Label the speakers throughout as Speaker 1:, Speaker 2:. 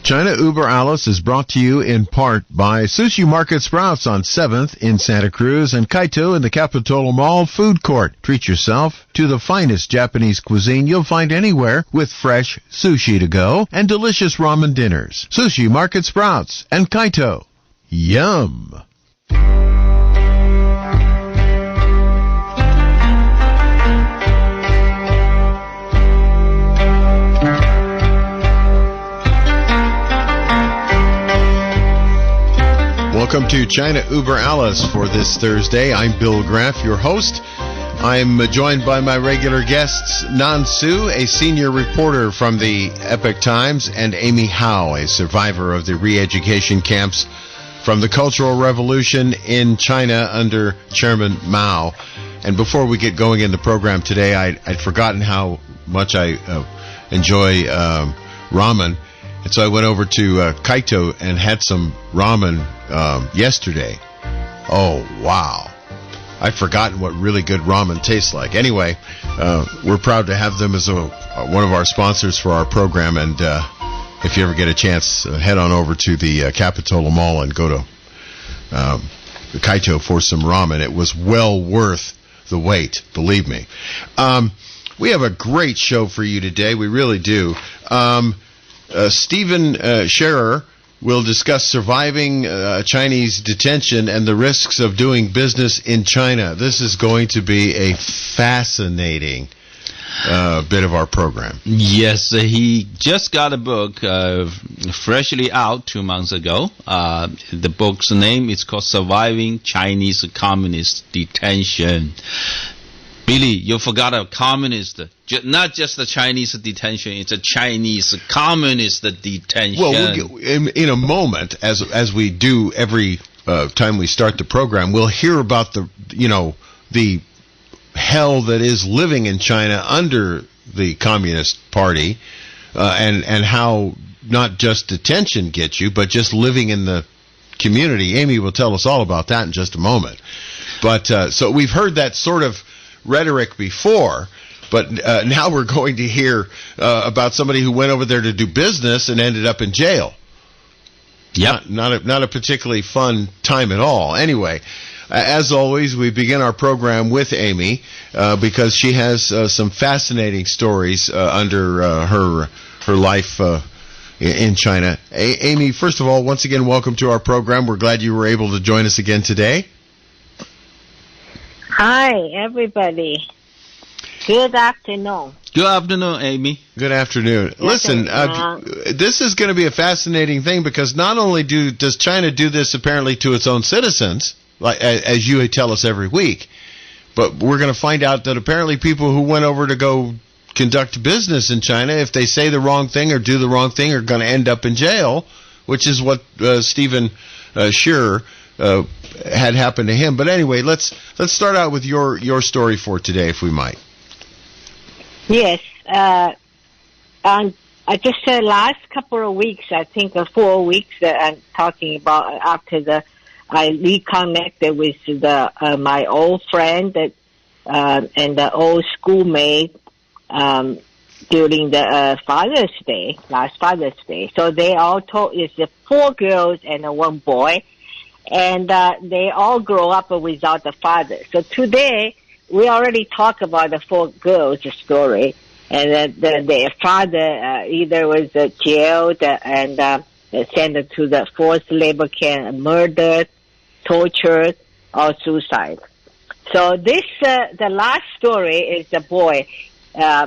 Speaker 1: China Uber Alice is brought to you in part by Sushi Market Sprouts on 7th in Santa Cruz and Kaito in the Capitola Mall Food Court. Treat yourself to the finest Japanese cuisine you'll find anywhere with fresh sushi to go and delicious ramen dinners. Sushi Market Sprouts and Kaito. Yum! Welcome to China Uber Alice for this Thursday. I'm Bill Graff, your host. I'm joined by my regular guests, Nan Su, a senior reporter from the Epoch Times, and Amy Howe, a survivor of the re-education camps from the Cultural Revolution in China under Chairman Mao. And before we get going in the program today, I'd forgotten how much I enjoy ramen. And so I went over to Kaito and had some ramen yesterday. Oh, wow. I'd forgotten what really good ramen tastes like. Anyway, we're proud to have them as one of our sponsors for our program. And if you ever get a chance, head on over to the Capitola Mall and go to Kaito for some ramen. It was well worth the wait, believe me. We have a great show for you today. We really do. Stephen Schaerer will discuss surviving Chinese detention and the risks of doing business in China. This is going to be a fascinating bit of our program.
Speaker 2: Yes, he just got a book freshly out 2 months ago. The book's name is called Surviving Chinese Communist Detention. Billy, you forgot a communist. Not just the Chinese detention, it's a Chinese communist detention.
Speaker 1: Well, in a moment, as we do every time we start the program, we'll hear about the hell that is living in China under the Communist Party, and how not just detention gets you, but just living in the community. Amy will tell us all about that in just a moment. But so we've heard that sort of rhetoric before, but now we're going to hear about somebody who went over there to do business and ended up in jail.
Speaker 2: Yep.
Speaker 1: Not a particularly fun time at all. Anyway, as always, we begin our program with Amy because she has some fascinating stories under her life in China. Amy, first of all, once again, welcome to our program. We're glad you were able to join us again today.
Speaker 3: Hi, everybody. Good afternoon.
Speaker 2: Good afternoon, Amy.
Speaker 1: Good afternoon. Listen, this is going to be a fascinating thing because not only does China do this apparently to its own citizens, like as you tell us every week, but we're going to find out that apparently people who went over to go conduct business in China, if they say the wrong thing or do the wrong thing, are going to end up in jail, which is what Stephen Schaerer had happened to him. But anyway, let's start out with your story for today, if we might.
Speaker 3: Yes. I just said last couple of weeks, I think 4 weeks, I'm talking about after I reconnected with my old friend and the old schoolmate during the last Father's Day. So they all told it's 4 girls and 1 boy. And they all grow up without a father. So today, we already talked about the 4 girls' story. And their father either was jailed and sent to the forced labor camp, murdered, tortured, or suicide. So this, the last story is the boy.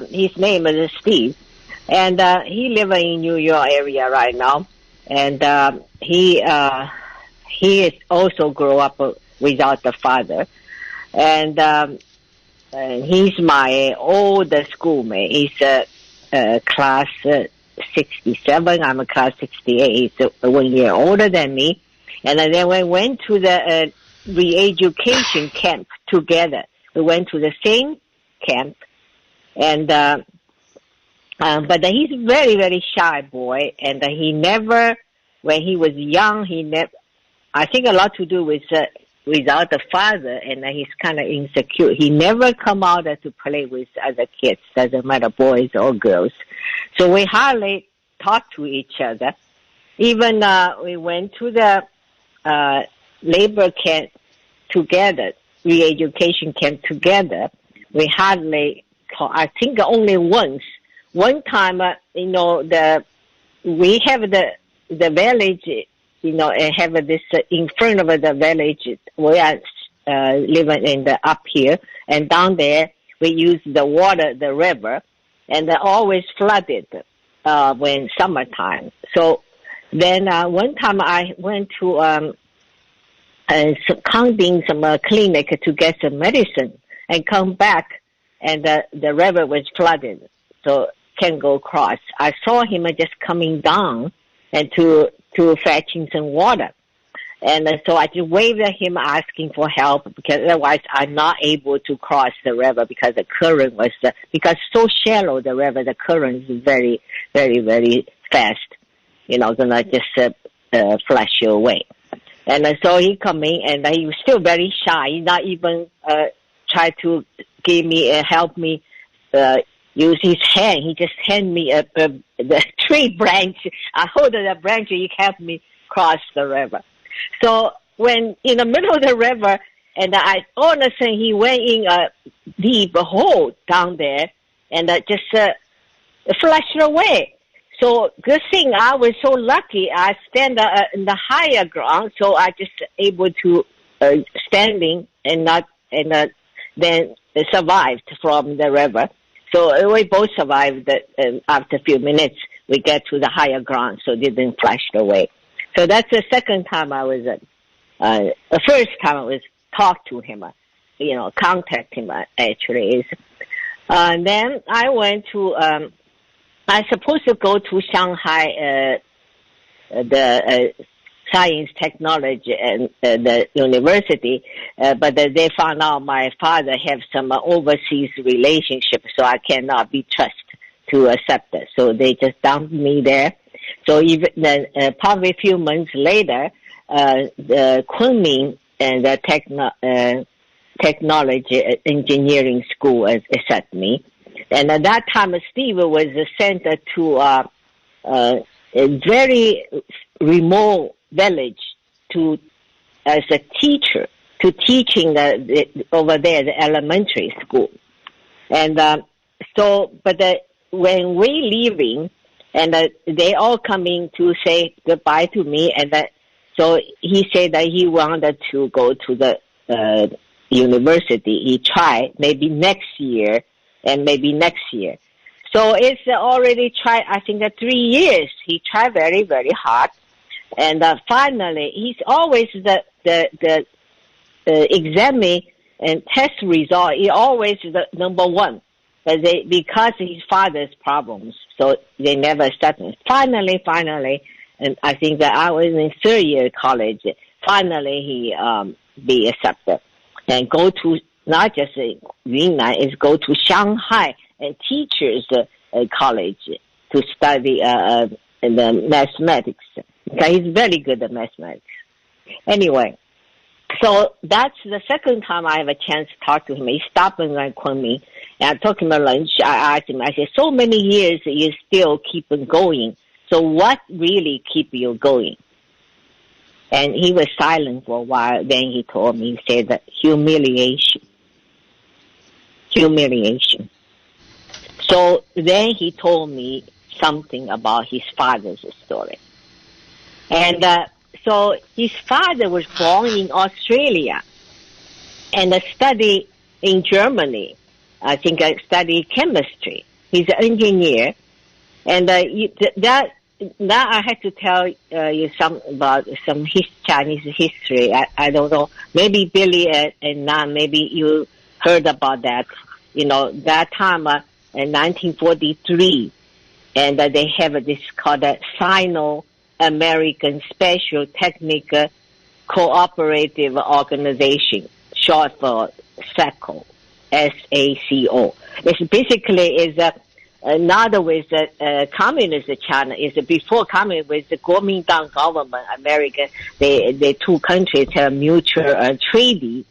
Speaker 3: His name is Steve. And he lives in New York area right now. And he is also grew up without the father. And he's my older schoolmate. He's class 67. I'm a class 68. He's 1 year older than me. And then we went to the re-education camp together. We went to the same camp. And but he's a very, very shy boy. And he never, when he was young, I think a lot to do with without a father, and he's kind of insecure. He never come out to play with other kids, doesn't matter boys or girls. So we hardly talk to each other. Even we went to the labor camp together, re-education camp together. We hardly, I think only once. One time, we have the village, have this in front of the village. We are living in the up here, and down there we use the water, the river, and they're always flooded when summertime. So then one time I went to counting some clinic to get some medicine and come back, and the river was flooded, so can't go across. I saw him just coming down and to fetching some water. And so I just waved at him asking for help, because otherwise I'm not able to cross the river because the current was, because so shallow the river, the current is very, very, very fast, gonna just flush you away. And so he come in, and he was still very shy. He not even try to give me, help me use his hand. He just hand me the tree branch. I hold the branch, he helped me cross the river. So when in the middle of the river, and I all of a sudden he went in a deep hole down there, and just flushed away. So good thing I was so lucky. I stand in the higher ground, so I just able to standing and not then survived from the river. So we both survived. After a few minutes, we get to the higher ground, so it didn't flush away. So that's the second time I was. The first time I was talk to him, contact him. Actually, is. Then I went to. I supposed to go to Shanghai, the science, technology, and the university, but they found out my father have some overseas relationship, so I cannot be trusted to accept it. So they just dumped me there. So even then, probably a few months later, the Kunming and the technology engineering school accept me. And at that time, Steve was sent to a very remote village as a teacher, to teaching over there, the elementary school. And when we leaving, and they all coming to say goodbye to me, and so he said that he wanted to go to the university. He tried maybe next year, and maybe next year. So it's already tried, I think, 3 years. He tried very, very hard. And finally, he's always the exam and test result, he always the number one. But because his father's problems, so they never accepted him. Finally, and I think that I was in third year college, finally he be accepted and go to not just Yunnan, is go to Shanghai and teachers college to study the mathematics. He's very good at mathematics. Anyway, so that's the second time I have a chance to talk to him. He stopped in Kunming, and I took him at lunch. I asked him, I said, so many years you still keep on going. So what really keep you going? And he was silent for a while. Then he told me, he said that humiliation. So then he told me something about his father's story. And so his father was born in Australia and studied in Germany. I think I studied chemistry. He's an engineer. And that I had to tell you about some Chinese history. I don't know. Maybe Billy and Nan, maybe you heard about that. That time in 1943, and they have this called a Sino-American Special Technical Cooperative Organization, short for SACO, SACO. It's basically not with communist China. It's before communist with the Kuomintang government, America. The two countries have mutual treaty,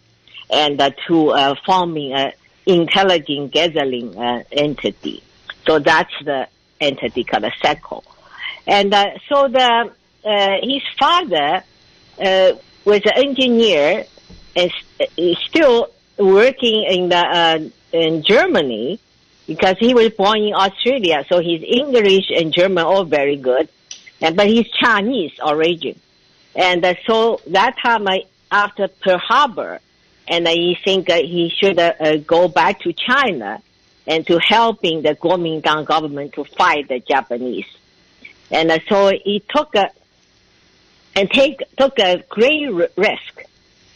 Speaker 3: and to forming a intelligence gathering entity. So that's the entity called SACO. And so his father was an engineer and is still working in Germany because he was born in Australia. So his English and German all very good, but he's Chinese origin. And so that time after Pearl Harbor, and he think he should go back to China and to helping the Kuomintang government to fight the Japanese. And so he took a great risk.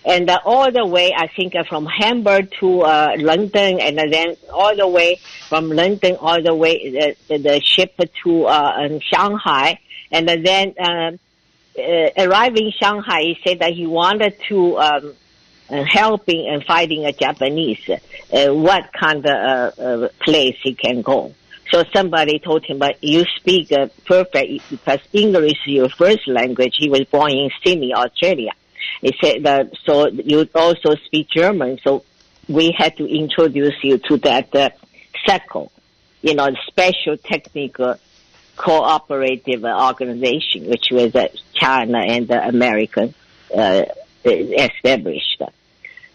Speaker 3: And all the way, I think from Hamburg to London, and then all the way from London all the way the ship to Shanghai. And then arriving in Shanghai, he said that he wanted to helping and fighting a Japanese, what kind of place he can go. So somebody told him, but you speak perfect because English is your first language. He was born in Sydney, Australia. He said, so you also speak German, so we had to introduce you to that SECO, Special Technical Cooperative Organization, which was China and American established.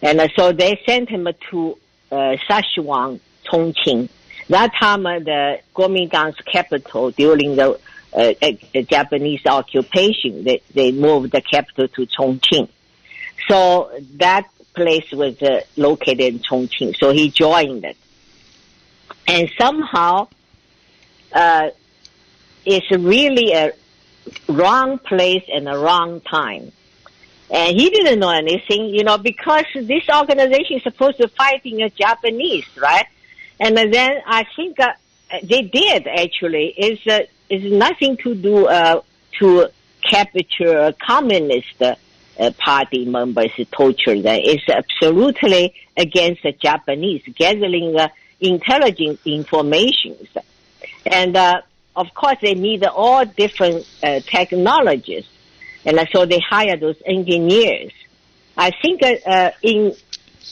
Speaker 3: And so they sent him to Sichuan, Chongqing. That time, the Kuomintang's capital during the Japanese occupation, they moved the capital to Chongqing. So that place was located in Chongqing. So he joined it. And somehow, it's really a wrong place and a wrong time. And he didn't know anything, because this organization is supposed to fighting the Japanese, right? And then I think they did actually. It's nothing to do to capture communist party members, torture them. It's absolutely against the Japanese, gathering intelligence information. And of course, they need all different technologies. And so they hire those engineers. I think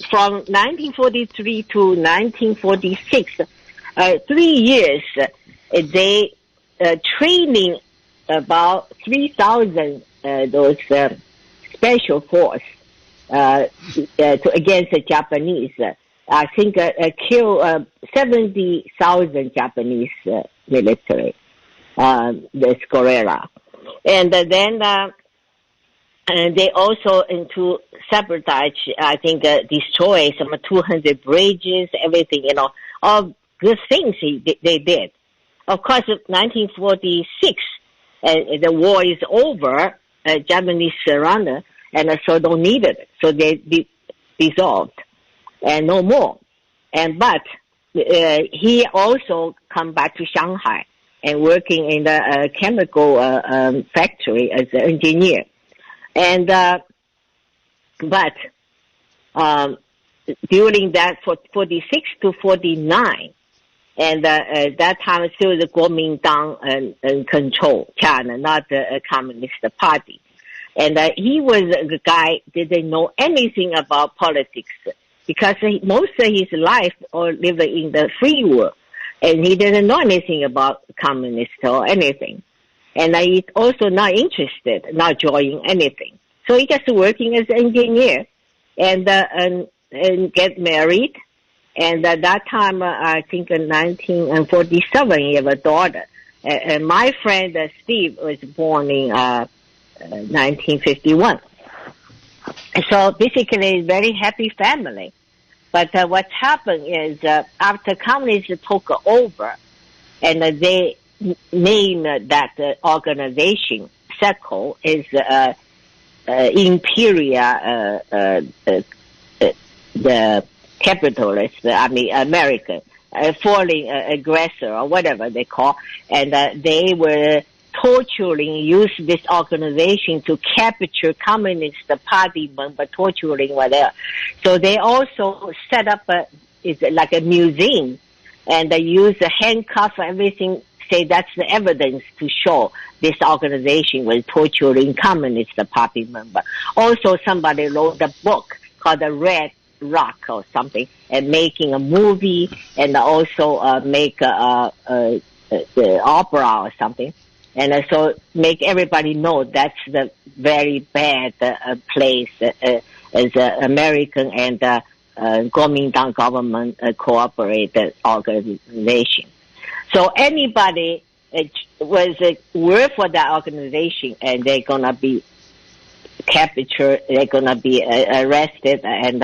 Speaker 3: from 1943 to 1946, 3 years, they training about 3,000 those special force against the Japanese. I think kill 70,000 Japanese military, the Schaerer. And then they also into sabotage, I think, destroy some 200 bridges, everything, all good things they did. Of course, 1946, the war is over, Japanese surrender, and so don't need it. So they dissolved, and no more. But he also come back to Shanghai and working in the chemical factory as an engineer. And but during that 46 to 49, and that time still the Kuomintang control China, not the Communist Party. And he was a guy didn't know anything about politics because most of his life or living in the free world, and he didn't know anything about communist or anything. And he's also not interested, not joining anything. So he just working as an engineer and get married. And at that time, I think in 1947, he have a daughter. And my friend Steve was born in 1951. So basically, a very happy family. But what's happened is after communists took over, and they named that organization, SECO, is Imperial, the capitalist, American, foreign aggressor or whatever they call, and they were use this organization to capture communist party member, torturing whatever. So they also set up it's like a museum, and they use the handcuff and everything, say that's the evidence to show this organization was torturing communist party member. Also, somebody wrote a book called The Red Rock or something, and making a movie, and also make the opera or something. And so make everybody know that's the very bad place as American and Kuomintang government cooperated organization. So anybody work for that organization, and they're gonna be captured, they're gonna be arrested and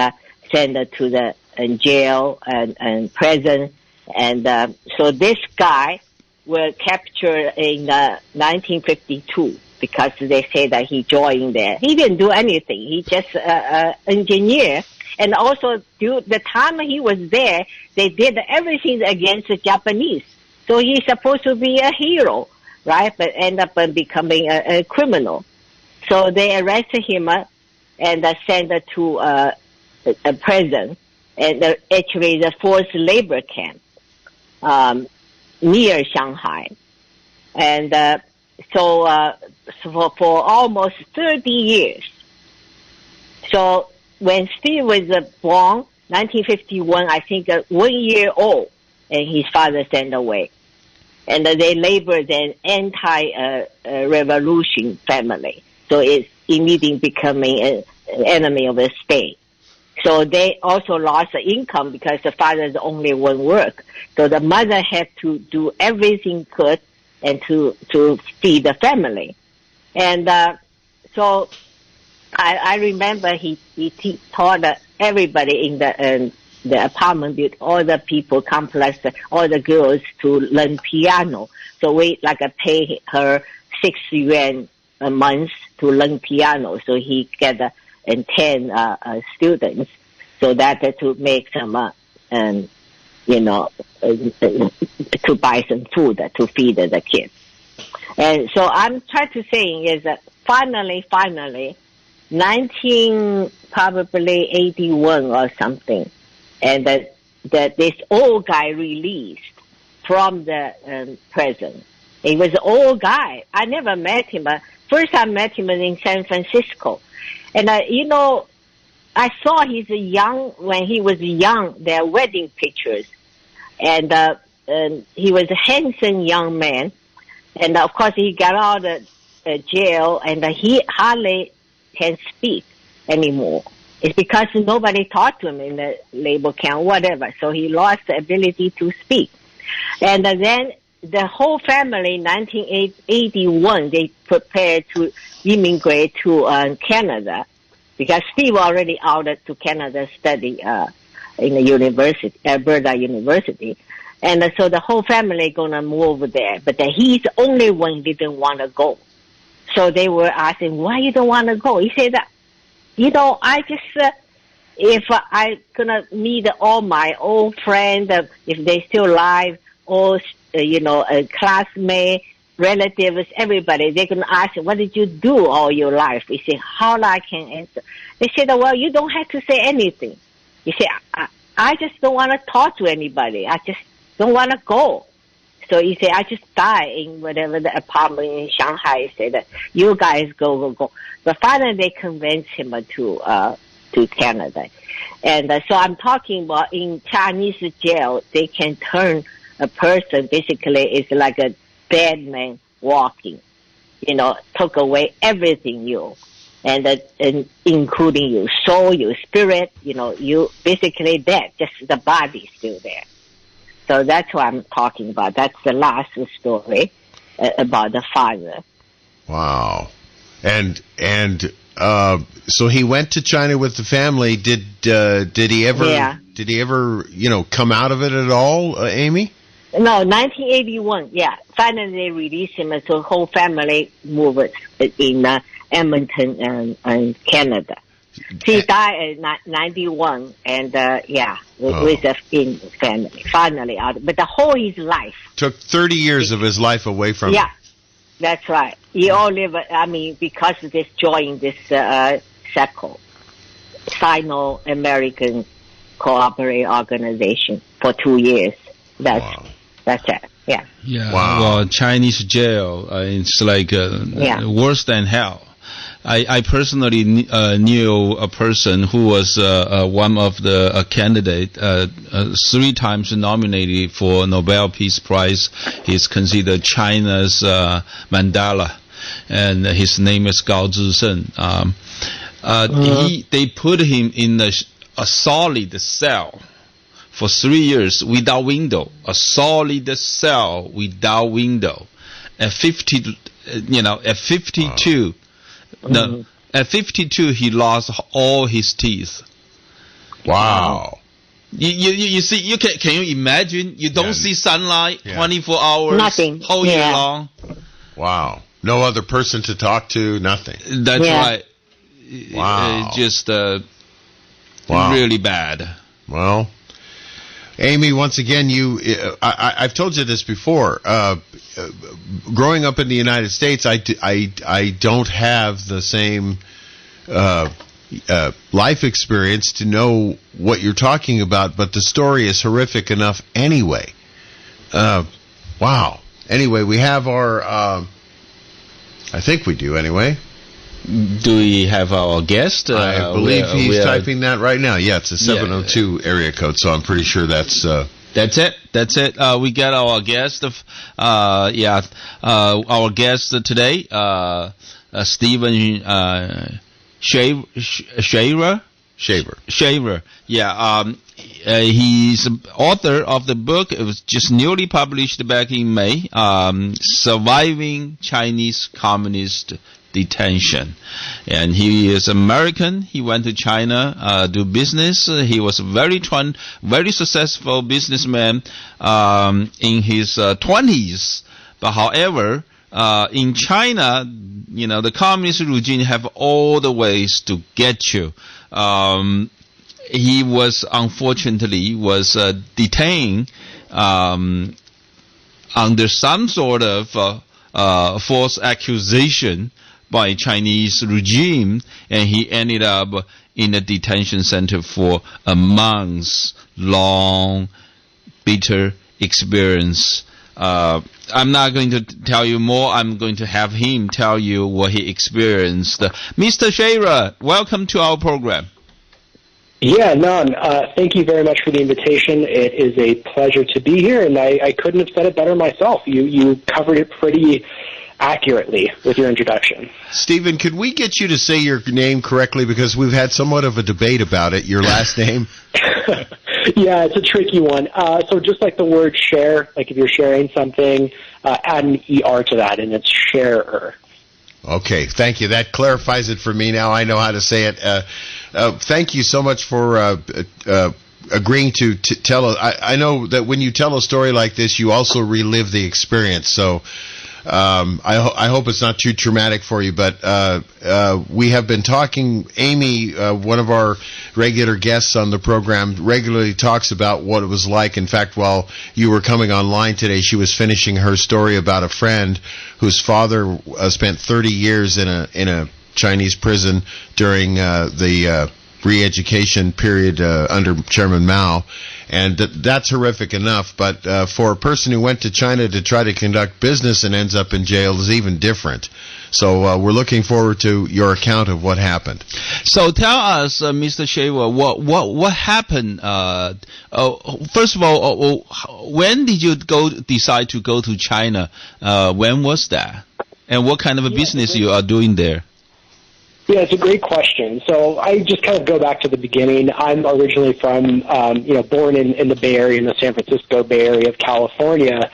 Speaker 3: sent to the jail and prison. And so this guy was captured in 1952 because they say that he joined there. He didn't do anything. He just engineer. And also, the time he was there, they did everything against the Japanese. So he's supposed to be a hero, right? But end up becoming a criminal. So they arrested him and sent to a prison, and actually the forced labor camp near Shanghai. And so for almost 30 years. So when Steve was born, 1951, I think 1 year old, and his father sent away. And they labored an anti-revolution family. So it's immediately becoming an enemy of the state. So they also lost the income because the father's only one work. So the mother had to do everything could and to feed the family. And so I remember he taught everybody in the apartment, all the people complex, all the girls to learn piano. So we pay her 6 yuan a month to learn piano. So he get 10 students, so that to make some to buy some food to feed the kids. And so I'm trying to say is that finally 1981 or something, and that this old guy released from the prison. He was an old guy. I never met him. First I met him in San Francisco. And, I saw when he was young, their wedding pictures. And he was a handsome young man. And of course he got out of jail, and he hardly can speak anymore. It's because nobody taught to him in the labor camp, whatever. So he lost the ability to speak. And then the whole family, 1981, they prepared to immigrate to Canada, because Steve already out to Canada study in the university, Alberta University. And so the whole family gonna move there. But he's the only one didn't want to go. So they were asking, why you don't want to go? He said, I just, if I gonna meet all my old friends, if they still alive, all, classmates, relatives, everybody, they're gonna ask, what did you do all your life? He said, how I can answer? They said, well, you don't have to say anything. He said, I just don't want to talk to anybody. I just don't want to go. So he said, I just die in whatever the apartment in Shanghai. He said, you guys go. But finally they convinced him to Canada. And so I'm talking about in Chinese jail, they can turn a person, basically it's like a dead man walking, took away everything and including your soul, your spirit, you basically dead, just the body still there. So that's what I'm talking about. That's the last story about the father.
Speaker 1: Wow. And so he went to China with the family. Did he ever? Yeah. Did he ever? Come out of it at all, Amy?
Speaker 3: No, 1981. Yeah. Finally, they released him, and so the whole family moved in Edmonton and Canada. He died in 91, and with in family, finally out. But the whole his life
Speaker 1: took 30 years of his life away from him.
Speaker 3: Yeah, that's right. He all lived. Because of this joining this SECO, Sino-American Cooperative Organization, for 2 years. That's it. Yeah.
Speaker 2: Yeah. Wow. Well, Chinese jail, it's like worse than hell. I personally knew a person who was one of the candidate, 3 times nominated for Nobel Peace Prize. He's considered China's Mandela, and his name is Gao Zhisheng. They put him in a solid cell for 3 years without window. A solid cell without window. At 52. No, at 52, he lost all his teeth.
Speaker 1: Wow.
Speaker 2: You see, can you imagine? You don't see sunlight 24 hours,
Speaker 3: nothing,
Speaker 2: whole year long.
Speaker 1: Wow. No other person to talk to, nothing.
Speaker 2: That's right.
Speaker 1: Wow.
Speaker 2: Just really bad.
Speaker 1: Well, Amy, once again, I've told you this before. Growing up in the United States, I don't have the same life experience to know what you're talking about, but the story is horrific enough anyway. Wow. Anyway, we have our, I think we do anyway.
Speaker 2: Do we have our guest?
Speaker 1: I believe he's typing that right now. Yeah, it's a 702 area code, so I'm pretty sure that's...
Speaker 2: That's it. We got our guest. Our guest today, Stephen Schaerer. Yeah. He's author of the book. It was just newly published back in May. Surviving Chinese Communist Detention. And he is American. He went to China do business. He was a very successful businessman in his 20s. But however, in China, the communist regime have all the ways to get you. He was unfortunately detained under some sort of false accusation by Chinese regime, and he ended up in a detention center for a months-long bitter experience. I'm not going to tell you more. I'm going to have him tell you what he experienced. Mr. Schaerer, welcome to our program.
Speaker 4: Yeah, Nan, thank you very much for the invitation. It is a pleasure to be here, and I couldn't have said it better myself. You covered it pretty accurately with your introduction.
Speaker 1: Stephen, could we get you to say your name correctly, because we've had somewhat of a debate about it, your last name?
Speaker 4: Yeah, it's a tricky one. So just like the word share, like if you're sharing something, add an ER to that, and it's Schaerer.
Speaker 1: Okay, thank you. That clarifies it for me. Now I know how to say it. Thank you so much for agreeing to tell us. I know that when you tell a story like this, you also relive the experience. So I hope it's not too traumatic for you, but we have been talking. Amy, one of our regular guests on the program, regularly talks about what it was like. In fact, while you were coming online today, she was finishing her story about a friend whose father spent 30 years in a Chinese prison during the re-education period under Chairman Mao. And that's horrific enough, but for a person who went to China to try to conduct business and ends up in jail is even different. So we're looking forward to your account of what happened.
Speaker 2: So tell us, Mr. Schaerer, what happened? First of all, when did you decide to go to China? When was that? And what kind of a business you are doing there?
Speaker 4: Yeah, it's a great question. So I just kind of go back to the beginning. I'm originally from, born in the Bay Area, in the San Francisco Bay Area of California.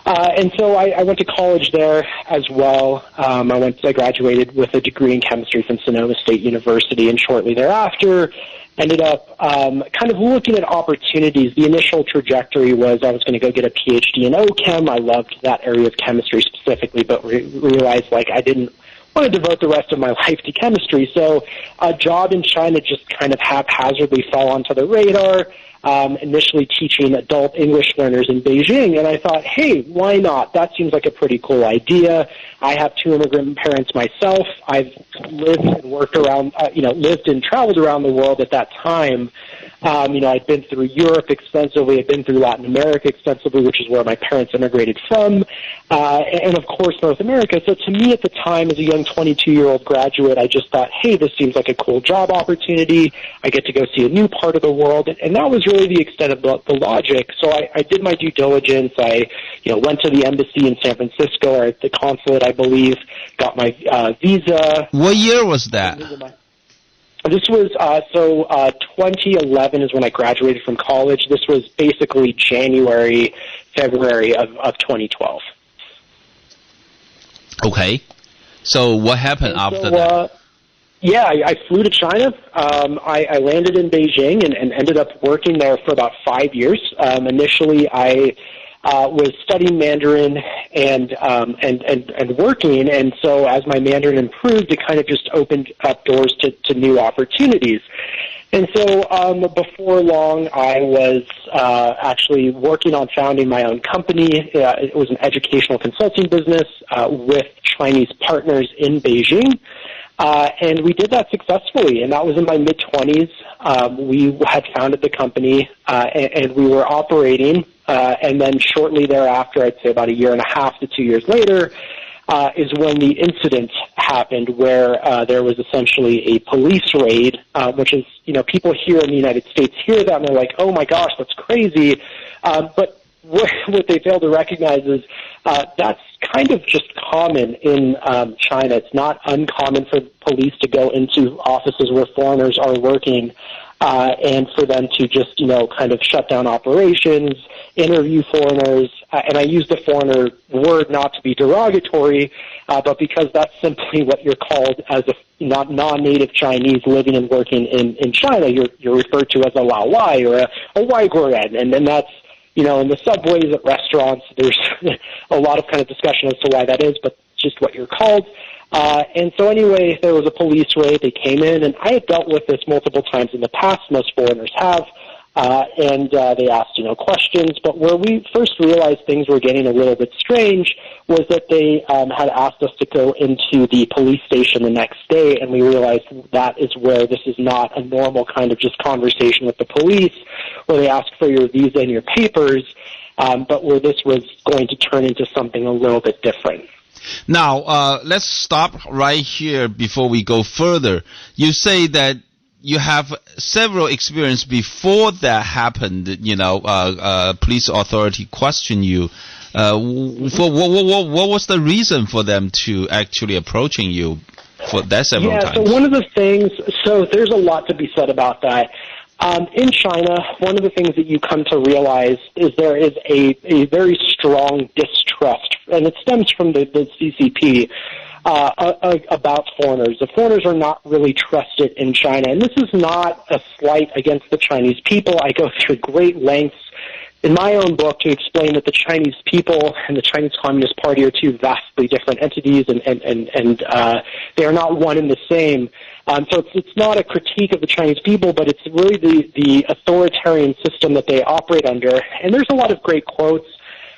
Speaker 4: And so I went to college there as well. I graduated with a degree in chemistry from Sonoma State University, and shortly thereafter ended up kind of looking at opportunities. The initial trajectory was I was going to go get a PhD in OChem. I loved that area of chemistry specifically, but realized I didn't want to devote the rest of my life to chemistry. So a job in China just kind of haphazardly fell onto the radar. initially teaching adult English learners in Beijing, and I thought, hey, why not? That seems like a pretty cool idea. I have 2 immigrant parents myself. I've lived and worked around, lived and traveled around the world at that time. I'd been through Europe extensively. I'd been through Latin America extensively, which is where my parents immigrated from, and of course North America. So to me at the time, as a young 22-year-old graduate, I just thought, hey, this seems like a cool job opportunity. I get to go see a new part of the world, and that was really the extent of the logic. So I did my due diligence. I went to the embassy in San Francisco, or at the consulate, I believe, got my visa.
Speaker 2: What year was that?
Speaker 4: This was, 2011 is when I graduated from college. This was basically January, February of 2012.
Speaker 2: Okay. So what happened after that?
Speaker 4: I flew to China. I landed in Beijing and ended up working there for about 5 years. Initially, I was studying Mandarin and working, and so as my Mandarin improved, it kind of just opened up doors to new opportunities. And so before long, I was actually working on founding my own company. It was an educational consulting business with Chinese partners in Beijing. And we did that successfully, and that was in my mid-20s. We had founded the company, and we were operating, and then shortly thereafter, I'd say about 1.5 to 2 years later, is when the incident happened where there was essentially a police raid, which is, people here in the United States hear that and they're like, oh my gosh, that's crazy. But what they fail to recognize is that's kind of just common in China. It's not uncommon for police to go into offices where foreigners are working and for them to just, kind of shut down operations, interview foreigners. And I use the foreigner word not to be derogatory, but because that's simply what you're called as a non-native Chinese living and working in China. You're referred to as a Lao Wai or a Waiguoren, and then that's, in the subways, at restaurants, there's a lot of kind of discussion as to why that is, but just what you're called. And so anyway, there was a police raid. They came in, and I had dealt with this multiple times in the past. Most foreigners have. And they asked, questions. But where we first realized things were getting a little bit strange was that they had asked us to go into the police station the next day, and we realized that is where this is not a normal kind of just conversation with the police, where they ask for your visa and your papers, but where this was going to turn into something a little bit different.
Speaker 2: Now, let's stop right here before we go further. You say that you have several experience before that happened, police authority question you. What was the reason for them to actually approaching you for that several times?
Speaker 4: So one of the things, there's a lot to be said about that. In China, one of the things that you come to realize is there is a very strong distrust, and it stems from the CCP, about foreigners. The foreigners are not really trusted in China, and this is not a slight against the Chinese people. I go through great lengths in my own book to explain that the Chinese people and the Chinese Communist Party are two vastly different entities, and they are not one and the same. So it's not a critique of the Chinese people, but it's really the authoritarian system that they operate under. And there's a lot of great quotes.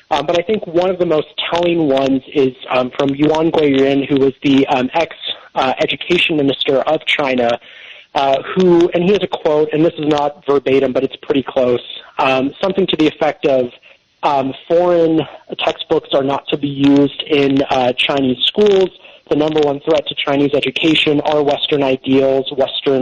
Speaker 4: But I think one of the most telling ones is from Yuan Guiyin, who was the ex-education minister of China, and he has a quote, and this is not verbatim, but it's pretty close, something to the effect of, foreign textbooks are not to be used in Chinese schools. The number one threat to Chinese education are Western ideals, Western,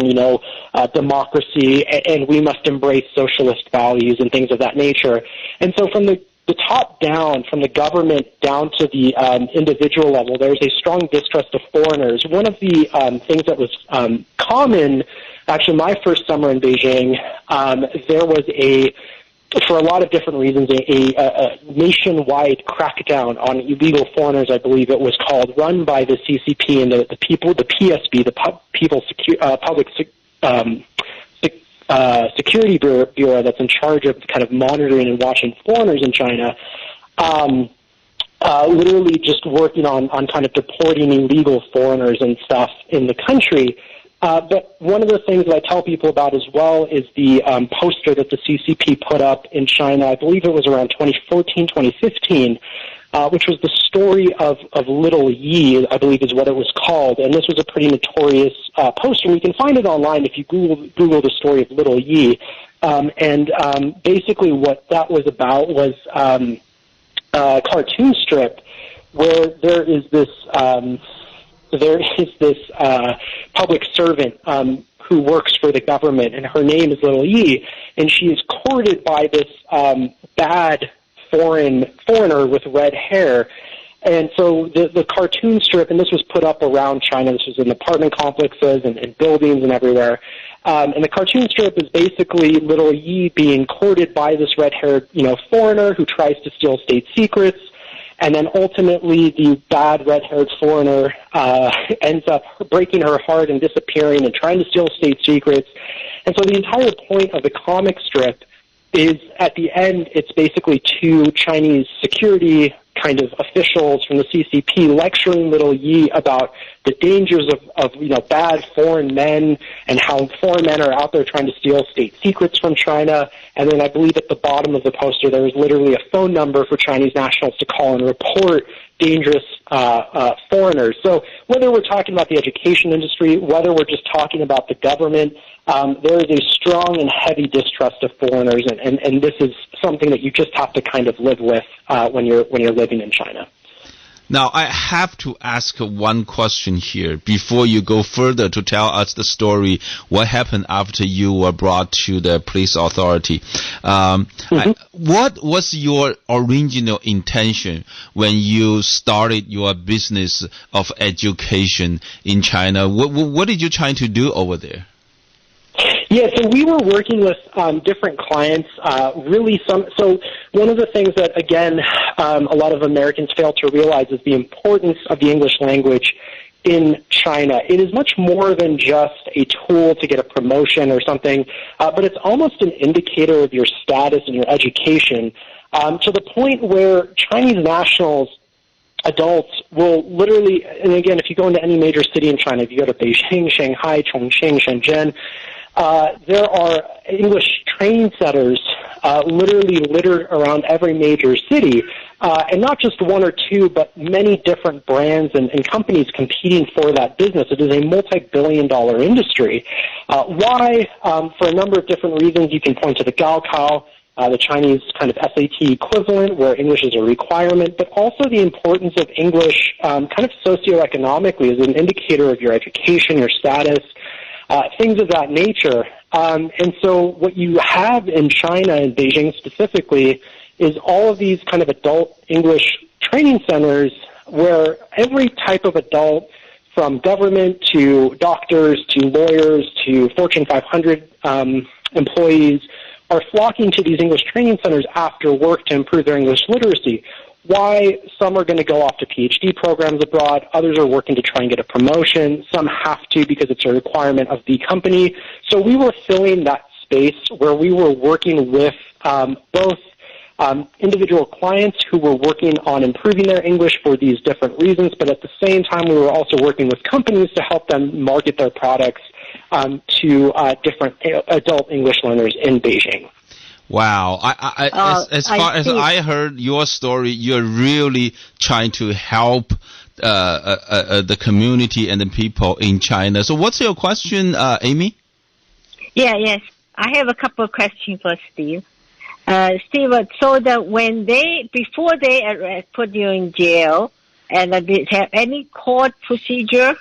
Speaker 4: democracy, and we must embrace socialist values and things of that nature. And so from the top down, from the government down to the individual level, there's a strong distrust of foreigners. One of the things that was common, actually my first summer in Beijing, there was for a lot of different reasons, a nationwide crackdown on illegal foreigners, I believe it was called, run by the CCP and the PSB, the People's Public Security Bureau that's in charge of kind of monitoring and watching foreigners in China, literally just working on kind of deporting illegal foreigners and stuff in the country. But one of the things that I tell people about as well is the poster that the CCP put up in China. I believe it was around 2014, 2015, which was the story of Little Yi, I believe is what it was called. And this was a pretty notorious poster. You can find it online if you Google the story of Little Yi. Basically what that was about was a cartoon strip where there is this public servant who works for the government, and her name is Little Yi, and she is courted by this bad foreigner with red hair. And so the cartoon strip, and this was put up around China, this was in apartment complexes and buildings and everywhere, and the cartoon strip is basically Little Yi being courted by this red-haired, foreigner who tries to steal state secrets. And then ultimately the bad red-haired foreigner ends up breaking her heart and disappearing and trying to steal state secrets. And so the entire point of the comic strip is at the end, it's basically two Chinese security kind of officials from the CCP lecturing Little Yi about the dangers of bad foreign men and how foreign men are out there trying to steal state secrets from China. And then I believe at the bottom of the poster there is literally a phone number for Chinese nationals to call and report dangerous foreigners. So whether we're talking about the education industry, whether we're just talking about the government, there is a strong and heavy distrust of foreigners, and this is something that you just have to kind of live with when you're living in China.
Speaker 2: Now, I have to ask one question here before you go further to tell us the story, what happened after you were brought to the police authority. What was your original intention when you started your business of education in China? What did you try to do over there?
Speaker 4: Yeah, so we were working with different clients. So one of the things that, again, a lot of Americans fail to realize is the importance of the English language in China. It is much more than just a tool to get a promotion or something, but it's almost an indicator of your status and your education, to the point where Chinese nationals, adults, will literally, and again, if you go into any major city in China, if you go to Beijing, Shanghai, Chongqing, Shenzhen, there are English training centers literally littered around every major city, and not just one or two, but many different brands and companies competing for that business. It is a multi-billion-dollar industry. Why? For a number of different reasons. You can point to the Gaokao, the Chinese kind of SAT equivalent, where English is a requirement, but also the importance of English kind of socioeconomically as an indicator of your education, your status, things of that nature. And so what you have in China, in Beijing specifically, is all of these kind of adult English training centers where every type of adult, from government to doctors to lawyers to Fortune 500 employees, are flocking to these English training centers after work to improve their English literacy. Why? Some are going to go off to PhD programs abroad. Others are working to try and get a promotion. Some have to because it's a requirement of the company. So we were filling that space where we were working with both individual clients who were working on improving their English for these different reasons, but at the same time we were also working with companies to help them market their products to different adult English learners in Beijing.
Speaker 2: Wow. As far as I heard your story, you're really trying to help the community and the people in China. So what's your question, Amy?
Speaker 3: Yes. I have a couple of questions for Steve. Steve, so that before they put you in jail, and did have any court procedure,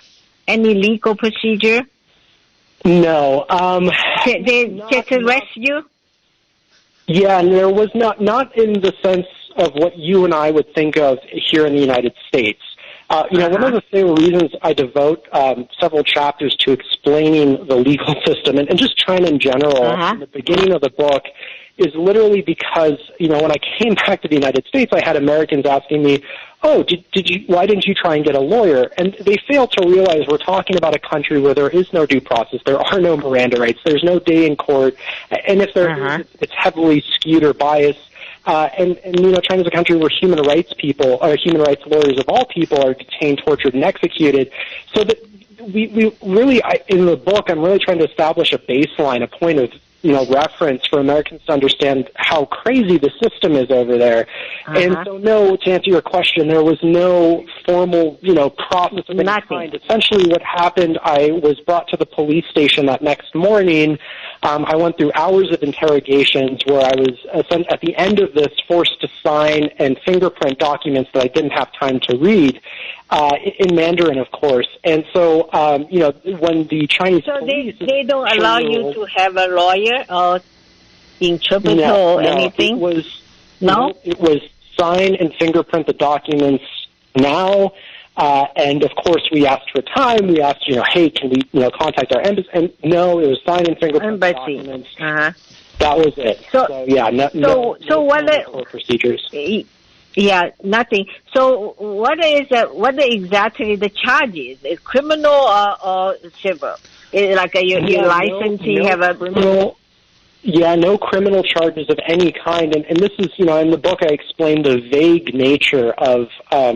Speaker 3: any legal procedure?
Speaker 4: No.
Speaker 3: They just arrest you?
Speaker 4: Yeah, and there was not in the sense of what you and I would think of here in the United States. One of the reasons I devote several chapters to explaining the legal system and just China in general in the beginning of the book is literally because, when I came back to the United States, I had Americans asking me, why didn't you try and get a lawyer? And they fail to realize we're talking about a country where there is no due process, there are no Miranda rights, there's no day in court, and if there is, it's heavily skewed or biased. And China's a country where human rights lawyers of all people are detained, tortured, and executed. So that we really, in the book, I'm really trying to establish a baseline, a point of reference for Americans to understand how crazy the system is over there. And so, no, to answer your question, there was no formal, process of any kind. Essentially what happened, I was brought to the police station that next morning. I went through hours of interrogations where I was, at the end of this, forced to sign and fingerprint documents that I didn't have time to read, in Mandarin, of course. And so, when the Chinese police...
Speaker 3: So they don't allow you to have a lawyer or interpreter or anything?
Speaker 4: It was sign and fingerprint the documents now. And of course, we asked for time. We asked, hey, can we, contact our embassy? And no, it was sign and fingerprint documents. That was it. No procedures.
Speaker 3: Yeah, nothing. So, what are exactly the charges? Is criminal or civil? Is it like your license? You have a
Speaker 4: criminal. Yeah, no criminal charges of any kind. And this is, in the book I explained the vague nature of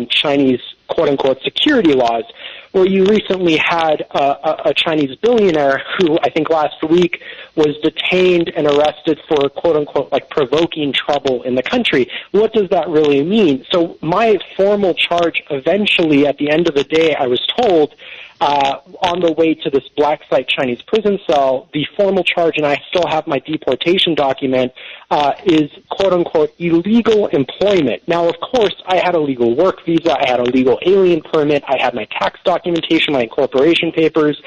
Speaker 4: Chinese quote-unquote security laws, where you recently had a Chinese billionaire who, I think last week, was detained and arrested for quote-unquote like provoking trouble in the country. What does that really mean? So my formal charge eventually, at the end of the day, I was told, on the way to this black site Chinese prison cell, the formal charge, and I still have my deportation document, is quote-unquote illegal employment. Now, of course, I had a legal work visa, I had a legal alien permit, I had my tax documentation, my incorporation papers,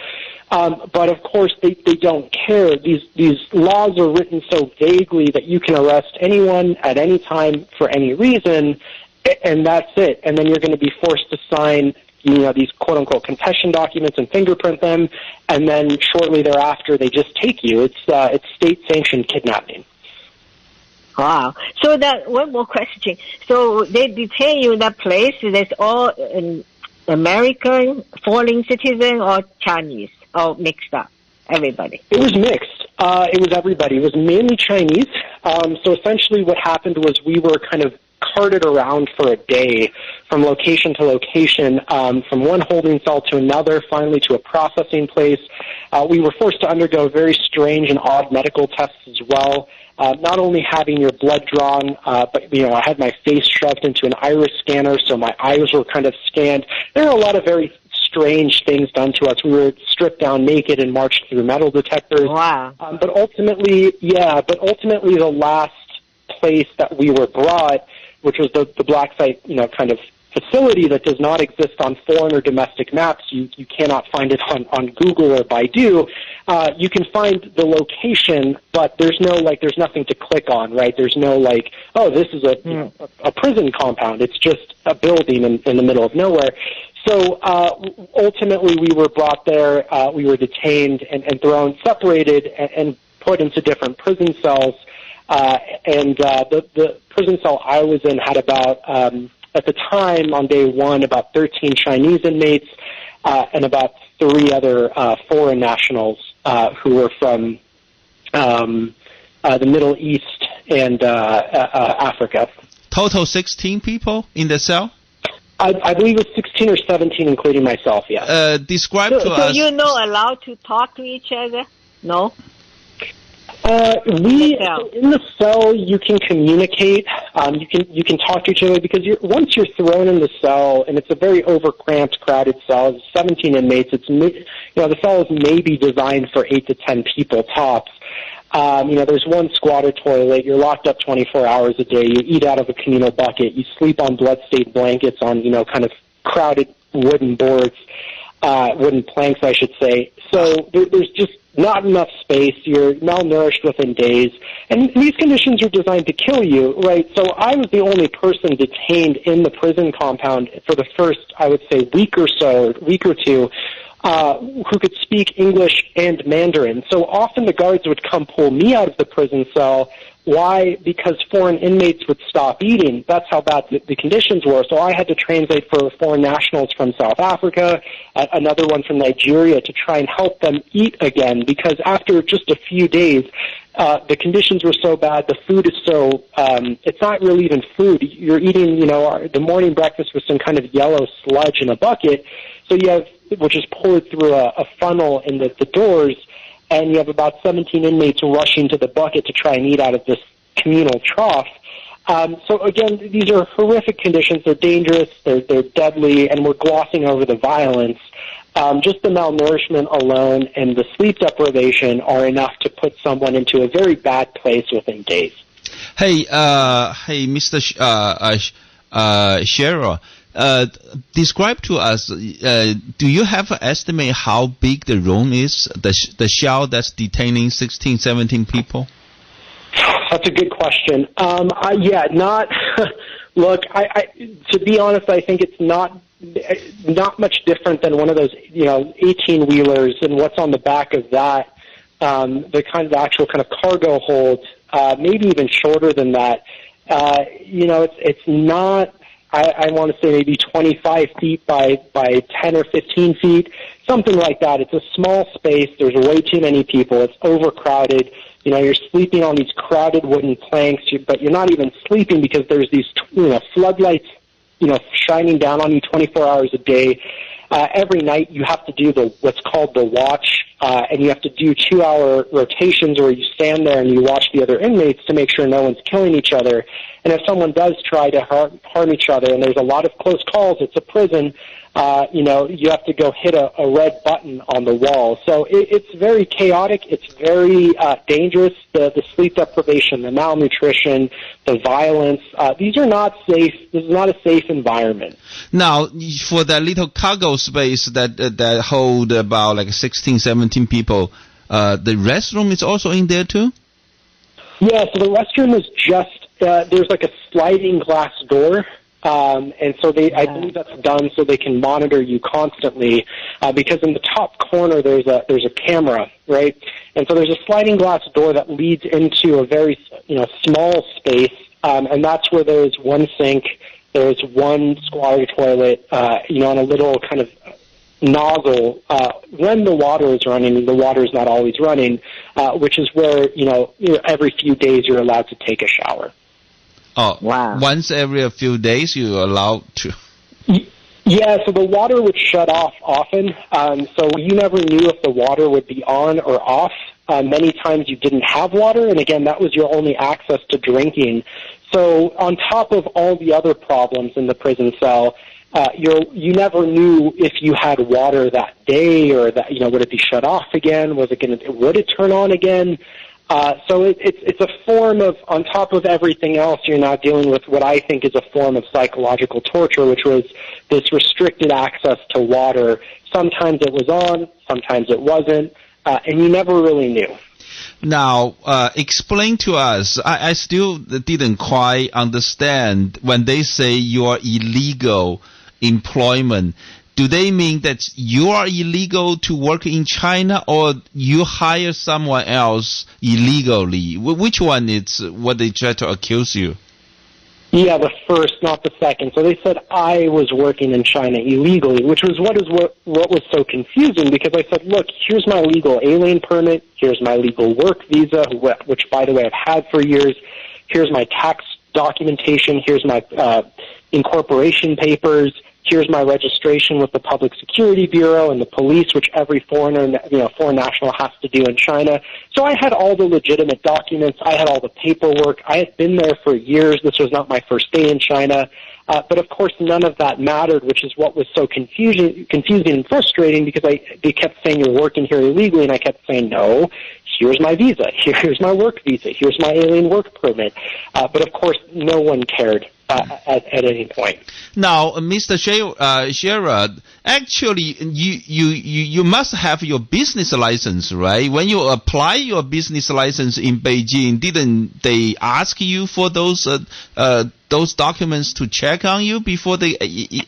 Speaker 4: but of course they don't care. These laws are written so vaguely that you can arrest anyone at any time for any reason, and that's it. And then you're going to be forced to sign these quote-unquote confession documents and fingerprint them, and then shortly thereafter they just take you. It's state-sanctioned kidnapping.
Speaker 3: Wow. So one more question. So they detain you in that place. That's all American, foreign citizen, or Chinese, or mixed up? Everybody.
Speaker 4: It was mixed. It was everybody. It was mainly Chinese. So essentially what happened was we were kind of carted around for a day from location to location, from one holding cell to another, finally to a processing place. We were forced to undergo very strange and odd medical tests as well. Not only having your blood drawn, but, I had my face shoved into an iris scanner, so my eyes were kind of scanned. There are a lot of very strange things done to us. We were stripped down naked and marched through metal detectors.
Speaker 3: Wow.
Speaker 4: But ultimately the last place that we were brought, which was the black site, kind of facility that does not exist on foreign or domestic maps. You cannot find it on Google or Baidu. You can find the location, but there's nothing to click on, right? There's no this is a prison compound. It's just a building in the middle of nowhere. So ultimately we were brought there, we were detained and thrown, separated and put into different prison cells. And the prison cell I was in had about, at the time on day one, about 13 Chinese inmates and about 3 other foreign nationals who were from the Middle East and Africa.
Speaker 2: Total 16 people in the cell?
Speaker 4: I believe it was 16 or 17, including myself, yeah.
Speaker 2: Describe to us...
Speaker 3: So you're not allowed to talk to each other? No?
Speaker 4: So in the cell, you can communicate. You can talk to each other because once you're thrown in the cell, and it's a very overcramped, crowded cell. It's 17 inmates. The cell is maybe designed for 8 to 10 people tops. There's one squatter toilet. You're locked up 24 hours a day. You eat out of a communal bucket. You sleep on blood-stained blankets on kind of crowded wooden boards, wooden planks, I should say. So there's just not enough space. You're malnourished within days. And these conditions are designed to kill you, right? So I was the only person detained in the prison compound for the first, I would say, week or two, who could speak English and Mandarin. So often the guards would come pull me out of the prison cell. Why? Because foreign inmates would stop eating. That's how bad the conditions were. So I had to translate for foreign nationals from South Africa, another one from Nigeria, to try and help them eat again, because after just a few days, the conditions were so bad. The food is so, it's not really even food. You're eating, the morning breakfast with some kind of yellow sludge in a bucket. So you have, which is poured through a funnel in the doors, and you have about 17 inmates rushing to the bucket to try and eat out of this communal trough. So again, these are horrific conditions. They're dangerous. They're deadly, and we're glossing over the violence. Just the malnourishment alone and the sleep deprivation are enough to put someone into a very bad place within days.
Speaker 2: Hey, Mr. Schaerer, describe to us, do you have an estimate how big the room is, the cell that's detaining 16, 17 people?
Speaker 4: That's a good question. Look, to be honest, I think it's not much different than one of those, 18-wheelers, and what's on the back of that, the kind of actual kind of cargo hold, maybe even shorter than that. It's not, I want to say maybe 25 feet by 10 or 15 feet, something like that. It's a small space. There's way too many people. It's overcrowded. You're sleeping on these crowded wooden planks, but you're not even sleeping because there's these, floodlights, shining down on you 24 hours a day. Every night you have to do what's called the watch, and you have to do 2-hour rotations where you stand there and you watch the other inmates to make sure no one's killing each other. And if someone does try to harm each other, and there's a lot of close calls, it's a prison, you have to go hit a red button on the wall. So it's very chaotic. It's very dangerous. The sleep deprivation, the malnutrition, the violence. These are not safe. This is not a safe environment.
Speaker 2: Now, for that little cargo space that hold about like 16, 17 people, the restroom is also in there too?
Speaker 4: Yeah, so the restroom is just, there's like a sliding glass door. And so I believe that's done so they can monitor you constantly, because in the top corner there's a camera, right? And so there's a sliding glass door that leads into a very, small space, and that's where there's one sink, there's one squatter toilet, on a little kind of nozzle. When the water is running, the water is not always running, which is where, every few days you're allowed to take a shower.
Speaker 2: Oh,
Speaker 3: wow.
Speaker 2: Once every few days you're allowed to?
Speaker 4: Yeah, so the water would shut off often, so you never knew if the water would be on or off. Many times you didn't have water, and again, that was your only access to drinking. So on top of all the other problems in the prison cell, you never knew if you had water that day, or that, would it be shut off again? Would it turn on again? So it's a form of, on top of everything else, you're now dealing with what I think is a form of psychological torture, which was this restricted access to water. Sometimes it was on, sometimes it wasn't, and you never really knew.
Speaker 2: Now, explain to us, I still didn't quite understand when they say you are illegal employment. Do they mean that you are illegal to work in China, or you hire someone else illegally? Which one is what they try to accuse you?
Speaker 4: Yeah, the first, not the second. So they said I was working in China illegally, which was what was so confusing, because I said, look, here's my legal alien permit, here's my legal work visa, which, by the way, I've had for years, here's my tax documentation, here's my incorporation papers, here's my registration with the Public Security Bureau and the police, which every foreign national has to do in China. So I had all the legitimate documents. I had all the paperwork. I had been there for years. This was not my first day in China. But of course, none of that mattered, which is what was so confusing and frustrating, because they kept saying you're working here illegally, and I kept saying, no, here's my visa, here's my work visa, here's my alien work permit. But of course, no one cared at any point.
Speaker 2: Now, Mr. Schaerer, actually, you must have your business license, right? When you apply your business license in Beijing, didn't they ask you for those documents to check on you before they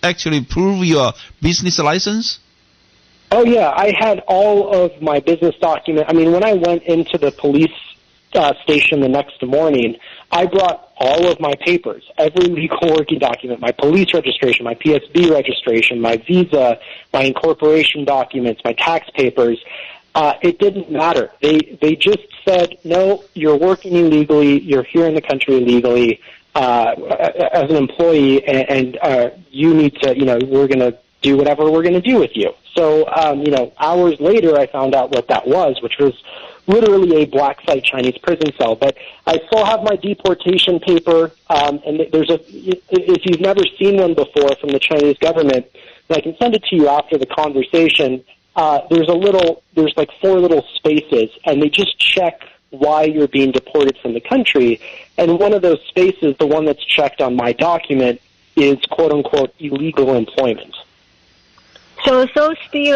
Speaker 2: actually prove your business license?
Speaker 4: Oh, yeah. I had all of my business documents. I mean, when I went into the police station the next morning, I brought all of my papers, every legal working document, my police registration, my PSB registration, my visa, my incorporation documents, my tax papers. It didn't matter. They just said, no, you're working illegally, you're here in the country illegally as an employee, and you need to, we're going to do whatever we're going to do with you. So, hours later, I found out what that was, which was literally a black site Chinese prison cell. But I still have my deportation paper, and if you've never seen one before from the Chinese government, I can send it to you after the conversation. There's like 4 little spaces, and they just check why you're being deported from the country. And one of those spaces, the one that's checked on my document, is quote-unquote illegal employment.
Speaker 3: So Steve,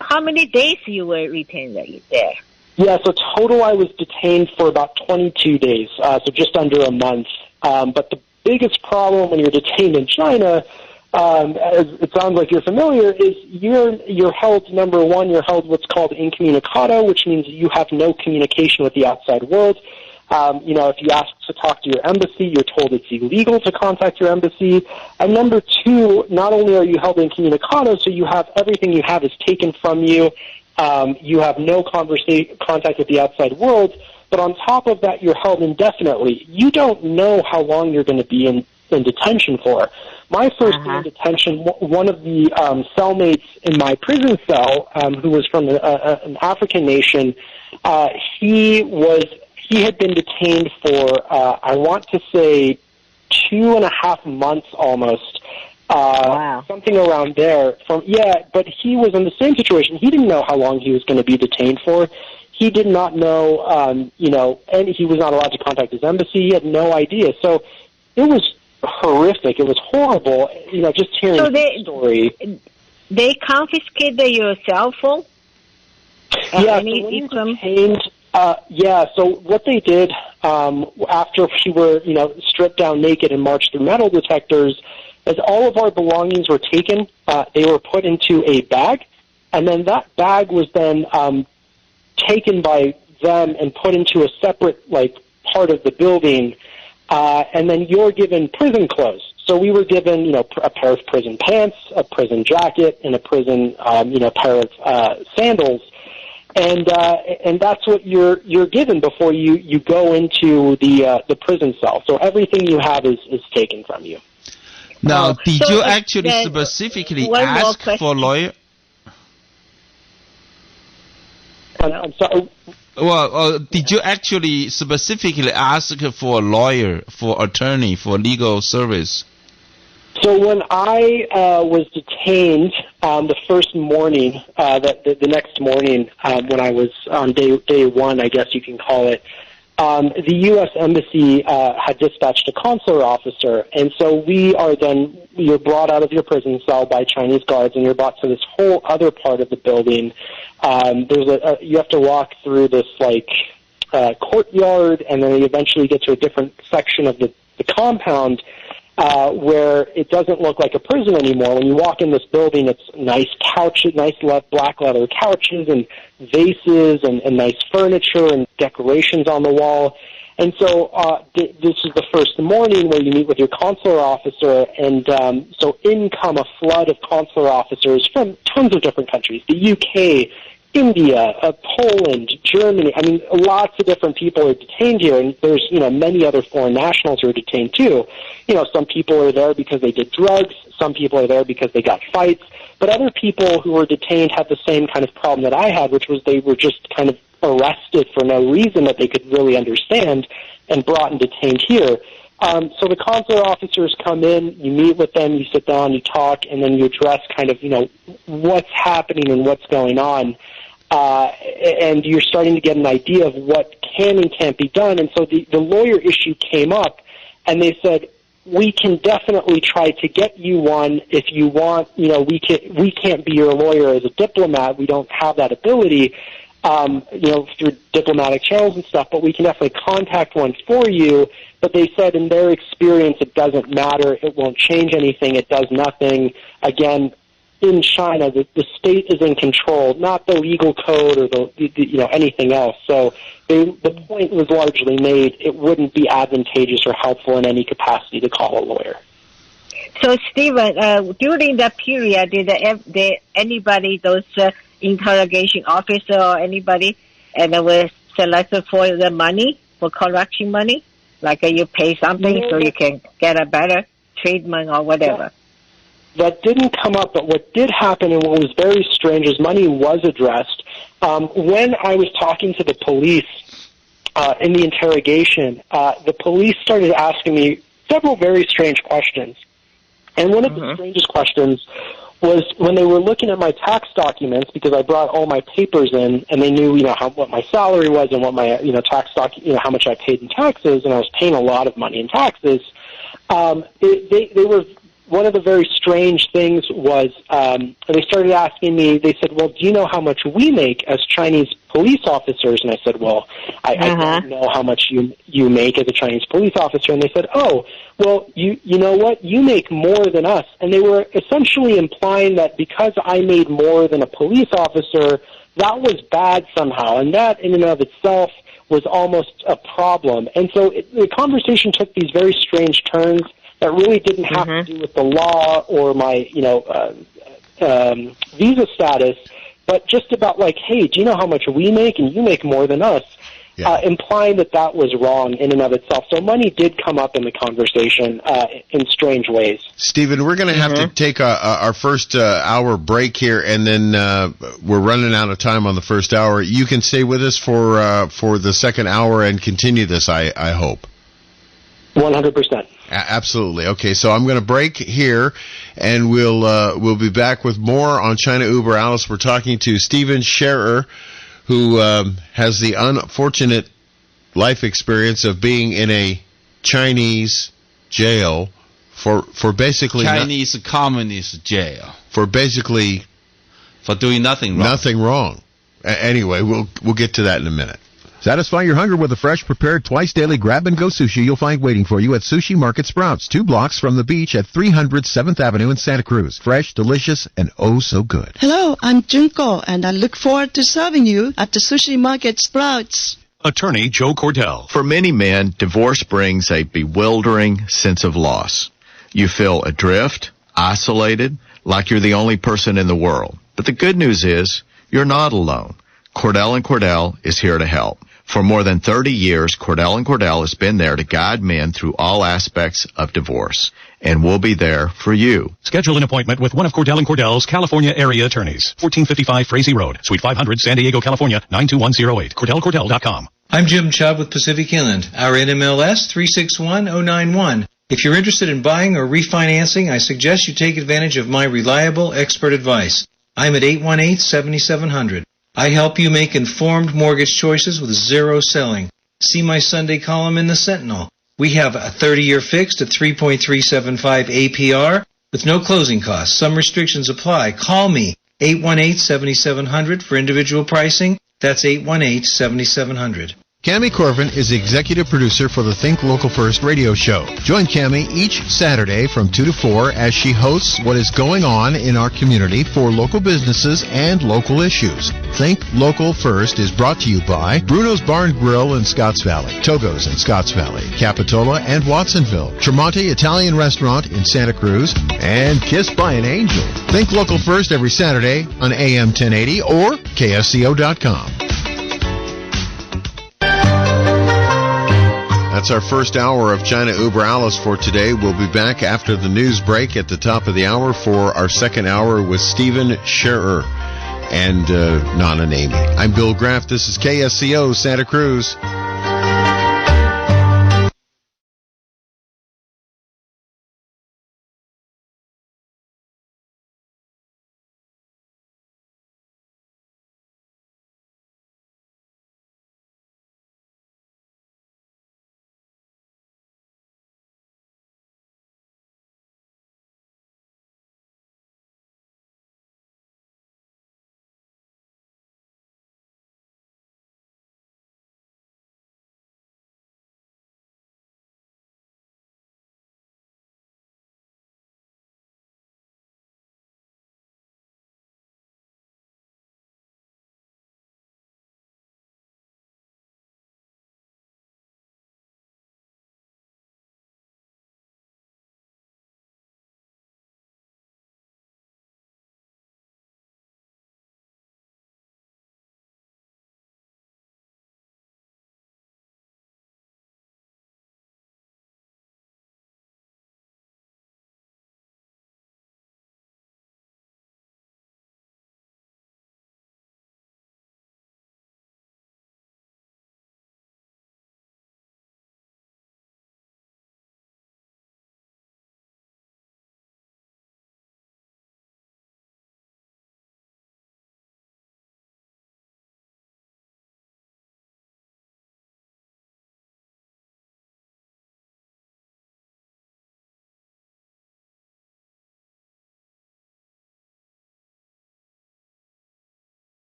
Speaker 3: how many days you were retained there?
Speaker 4: Yeah, so total I was detained for about 22 days, so just under a month. But the biggest problem when you're detained in China, as it sounds like you're familiar, is you're held, number one, you're held what's called incommunicado, which means you have no communication with the outside world. If you ask to talk to your embassy, you're told it's illegal to contact your embassy. And number two, not only are you held incommunicado, so you have everything you have is taken from you. You have no contact with the outside world, but on top of that, you're held indefinitely. You don't know how long you're going to be in detention for. My first day in detention, one of the cellmates in my prison cell, who was from an African nation, he had been detained for, I want to say, 2.5 months almost.
Speaker 3: Wow.
Speaker 4: Something around there. But he was in the same situation. He didn't know how long he was going to be detained for. He did not know, and he was not allowed to contact his embassy. He had no idea. So it was horrific. It was horrible, just hearing the story.
Speaker 3: They confiscated your cell phone?
Speaker 4: So when you were detained, so what they did after we were, stripped down naked and marched through metal detectors, as all of our belongings were taken, they were put into a bag, and then that bag was then taken by them and put into a separate, part of the building, and then you're given prison clothes. So we were given, a pair of prison pants, a prison jacket, and a prison, pair of sandals. And that's what you're given before you go into the prison cell. So everything you have is taken from you.
Speaker 2: Now, did you actually specifically ask for a lawyer?
Speaker 4: I'm sorry.
Speaker 2: Well, did you actually specifically ask for a lawyer, for attorney, for legal service?
Speaker 4: So when I was detained the first morning, the next morning when I was on day one, I guess you can call it, the U.S. Embassy had dispatched a consular officer, and so you're brought out of your prison cell by Chinese guards, and you're brought to this whole other part of the building. You have to walk through this courtyard, and then you eventually get to a different section of the compound where it doesn't look like a prison anymore. When you walk in this building, it's nice couches, nice black leather couches and vases and nice furniture and decorations on the wall. And so this is the first morning where you meet with your consular officer, and so in come a flood of consular officers from tons of different countries, the UK, India, Poland, Germany. I mean, lots of different people are detained here, and there's, many other foreign nationals who are detained too. Some people are there because they did drugs, some people are there because they got fights, but other people who were detained had the same kind of problem that I had, which was they were just kind of arrested for no reason that they could really understand and brought and detained here. So the consular officers come in, you meet with them, you sit down, you talk, and then you address kind of, what's happening and what's going on. And you're starting to get an idea of what can and can't be done. And so the lawyer issue came up, and they said, we can definitely try to get you one if you want. We can't be your lawyer as a diplomat. We don't have that ability, through diplomatic channels and stuff, but we can definitely contact one for you. But they said in their experience, it doesn't matter. It won't change anything. It does nothing. Again, in China, the state is in control, not the legal code or anything else. So the point was largely made. It wouldn't be advantageous or helpful in any capacity to call a lawyer.
Speaker 3: So, Stephen, during that period, did anybody, those interrogation officer or anybody, and was selected for the money, for collection money? Like you pay something so you can get a better treatment or whatever?
Speaker 4: That didn't come up, but what did happen and what was very strange is money was addressed. When I was talking to the police in the interrogation, the police started asking me several very strange questions. And one of the strangest questions was when they were looking at my tax documents, because I brought all my papers in, and they knew, what my salary was and what my, tax how much I paid in taxes, and I was paying a lot of money in taxes. They were, one of the very strange things was they started asking me, they said, well, do you know how much we make as Chinese police officers? And I said, well, I don't know how much you make as a Chinese police officer. And they said, oh, well, you know what? You make more than us. And they were essentially implying that because I made more than a police officer, that was bad somehow. And that in and of itself was almost a problem. And so the conversation took these very strange turns that really didn't have to do with the law or my, visa status, but just about like, hey, do you know how much we make and you make more than us? Yeah. Implying that was wrong in and of itself. So money did come up in the conversation in strange ways.
Speaker 1: Stephen, we're going to have to take our first hour break here, and then we're running out of time on the first hour. You can stay with us for the second hour and continue this, I hope.
Speaker 4: 100%.
Speaker 1: Absolutely. Okay, so I'm going to break here, and we'll be back with more on China Uber Alice. We're talking to Stephen Schaerer, who has the unfortunate life experience of being in a Chinese jail for basically
Speaker 2: Chinese communist jail
Speaker 1: for
Speaker 2: doing nothing wrong.
Speaker 1: Nothing wrong. Anyway, we'll get to that in a minute.
Speaker 5: Satisfy your hunger with a fresh, prepared, twice-daily grab-and-go sushi you'll find waiting for you at Sushi Market Sprouts, 2 blocks from the beach at 300 7th Avenue in Santa Cruz. Fresh, delicious, and oh so good.
Speaker 6: Hello, I'm Junko, and I look forward to serving you at the Sushi Market Sprouts.
Speaker 7: Attorney Joe Cordell.
Speaker 8: For many men, divorce brings a bewildering sense of loss. You feel adrift, isolated, like you're the only person in the world. But the good news is, you're not alone. Cordell & Cordell is here to help. For more than 30 years, Cordell & Cordell has been there to guide men through all aspects of divorce. And we'll be there for you.
Speaker 7: Schedule an appointment with one of Cordell & Cordell's California area attorneys. 1455 Frazee Road, Suite 500, San Diego, California, 92108. CordellCordell.com.
Speaker 9: I'm Jim Chubb with Pacific Inland. Our NMLS 361091. If you're interested in buying or refinancing, I suggest you take advantage of my reliable expert advice. I'm at 818-7700. I help you make informed mortgage choices with zero selling. See my Sunday column in the Sentinel. We have a 30-year fixed at 3.375 APR with no closing costs. Some restrictions apply. Call me, 818-7700 for individual pricing. That's 818-7700.
Speaker 5: Cami Corvin is the executive producer for the Think Local First radio show. Join Cami each Saturday from 2 to 4 as she hosts what is going on in our community for local businesses and local issues. Think Local First is brought to you by Bruno's Bar and Grill in Scotts Valley, Togo's in Scotts Valley, Capitola and Watsonville, Tremonti Italian Restaurant in Santa Cruz, and Kissed by an Angel. Think Local First every Saturday on AM 1080 or KSCO.com.
Speaker 1: That's our first hour of China Uber Alice for today. We'll be back after the news break at the top of the hour for our second hour with Stephen Schaerer and Nana Nami. I'm Bill Graff. This is KSCO Santa Cruz.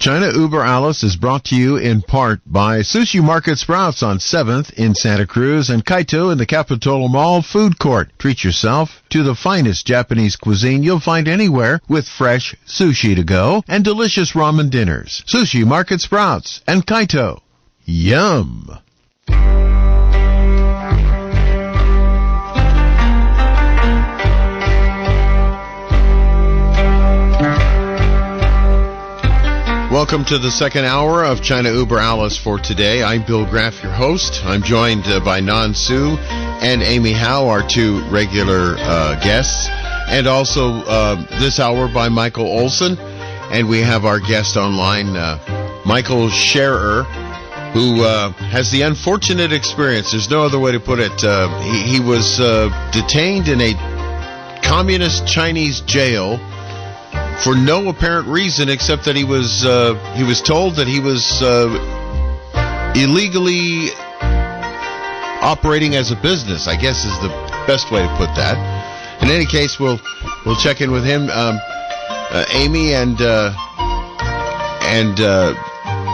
Speaker 5: China Uber Alice is brought to you in part by Sushi Market Sprouts on 7th in Santa Cruz and Kaito in the Capitola Mall Food Court. Treat yourself to the finest Japanese cuisine you'll find anywhere with fresh sushi to go and delicious ramen dinners. Sushi Market Sprouts and Kaito. Yum! Welcome to the second hour of China Uber Alice for today. I'm Bill Graff, your host. I'm joined by Nan Su and Amy Howe, our two regular guests, and also this hour by Michael Olson. And we have our guest online, Michael Schaerer, who has the unfortunate experience, there's no other way to put it, he was detained in a communist Chinese jail for no apparent reason except that he was told that he was illegally operating as a business, I guess is the best way to put that. In any case, we'll check in with him. Amy and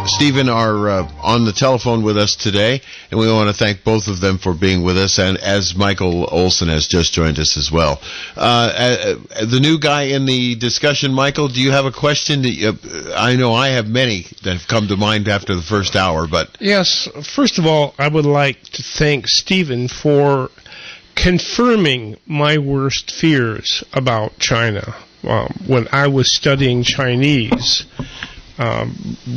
Speaker 5: Stephen are on the telephone with us today, and we want to thank both of them for being with us, and as Michael Olson has just joined us as well. The new guy in the discussion, Michael, do you have a question? I know I have many that have come to mind after the first hour, but...
Speaker 10: Yes, first of all, I would like to thank Stephen for confirming my worst fears about China. When I was studying Chinese...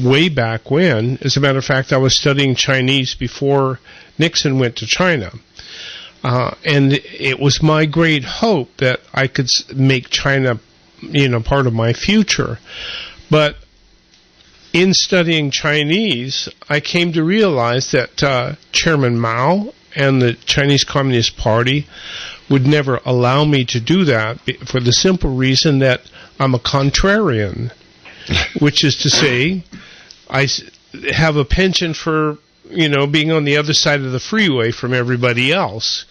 Speaker 10: way back when. As a matter of fact, I was studying Chinese before Nixon went to China. And it was my great hope that I could make China, part of my future. But in studying Chinese, I came to realize that Chairman Mao and the Chinese Communist Party would never allow me to do that for the simple reason that I'm a contrarian. Which is to say, I have a penchant for, being on the other side of the freeway from everybody else.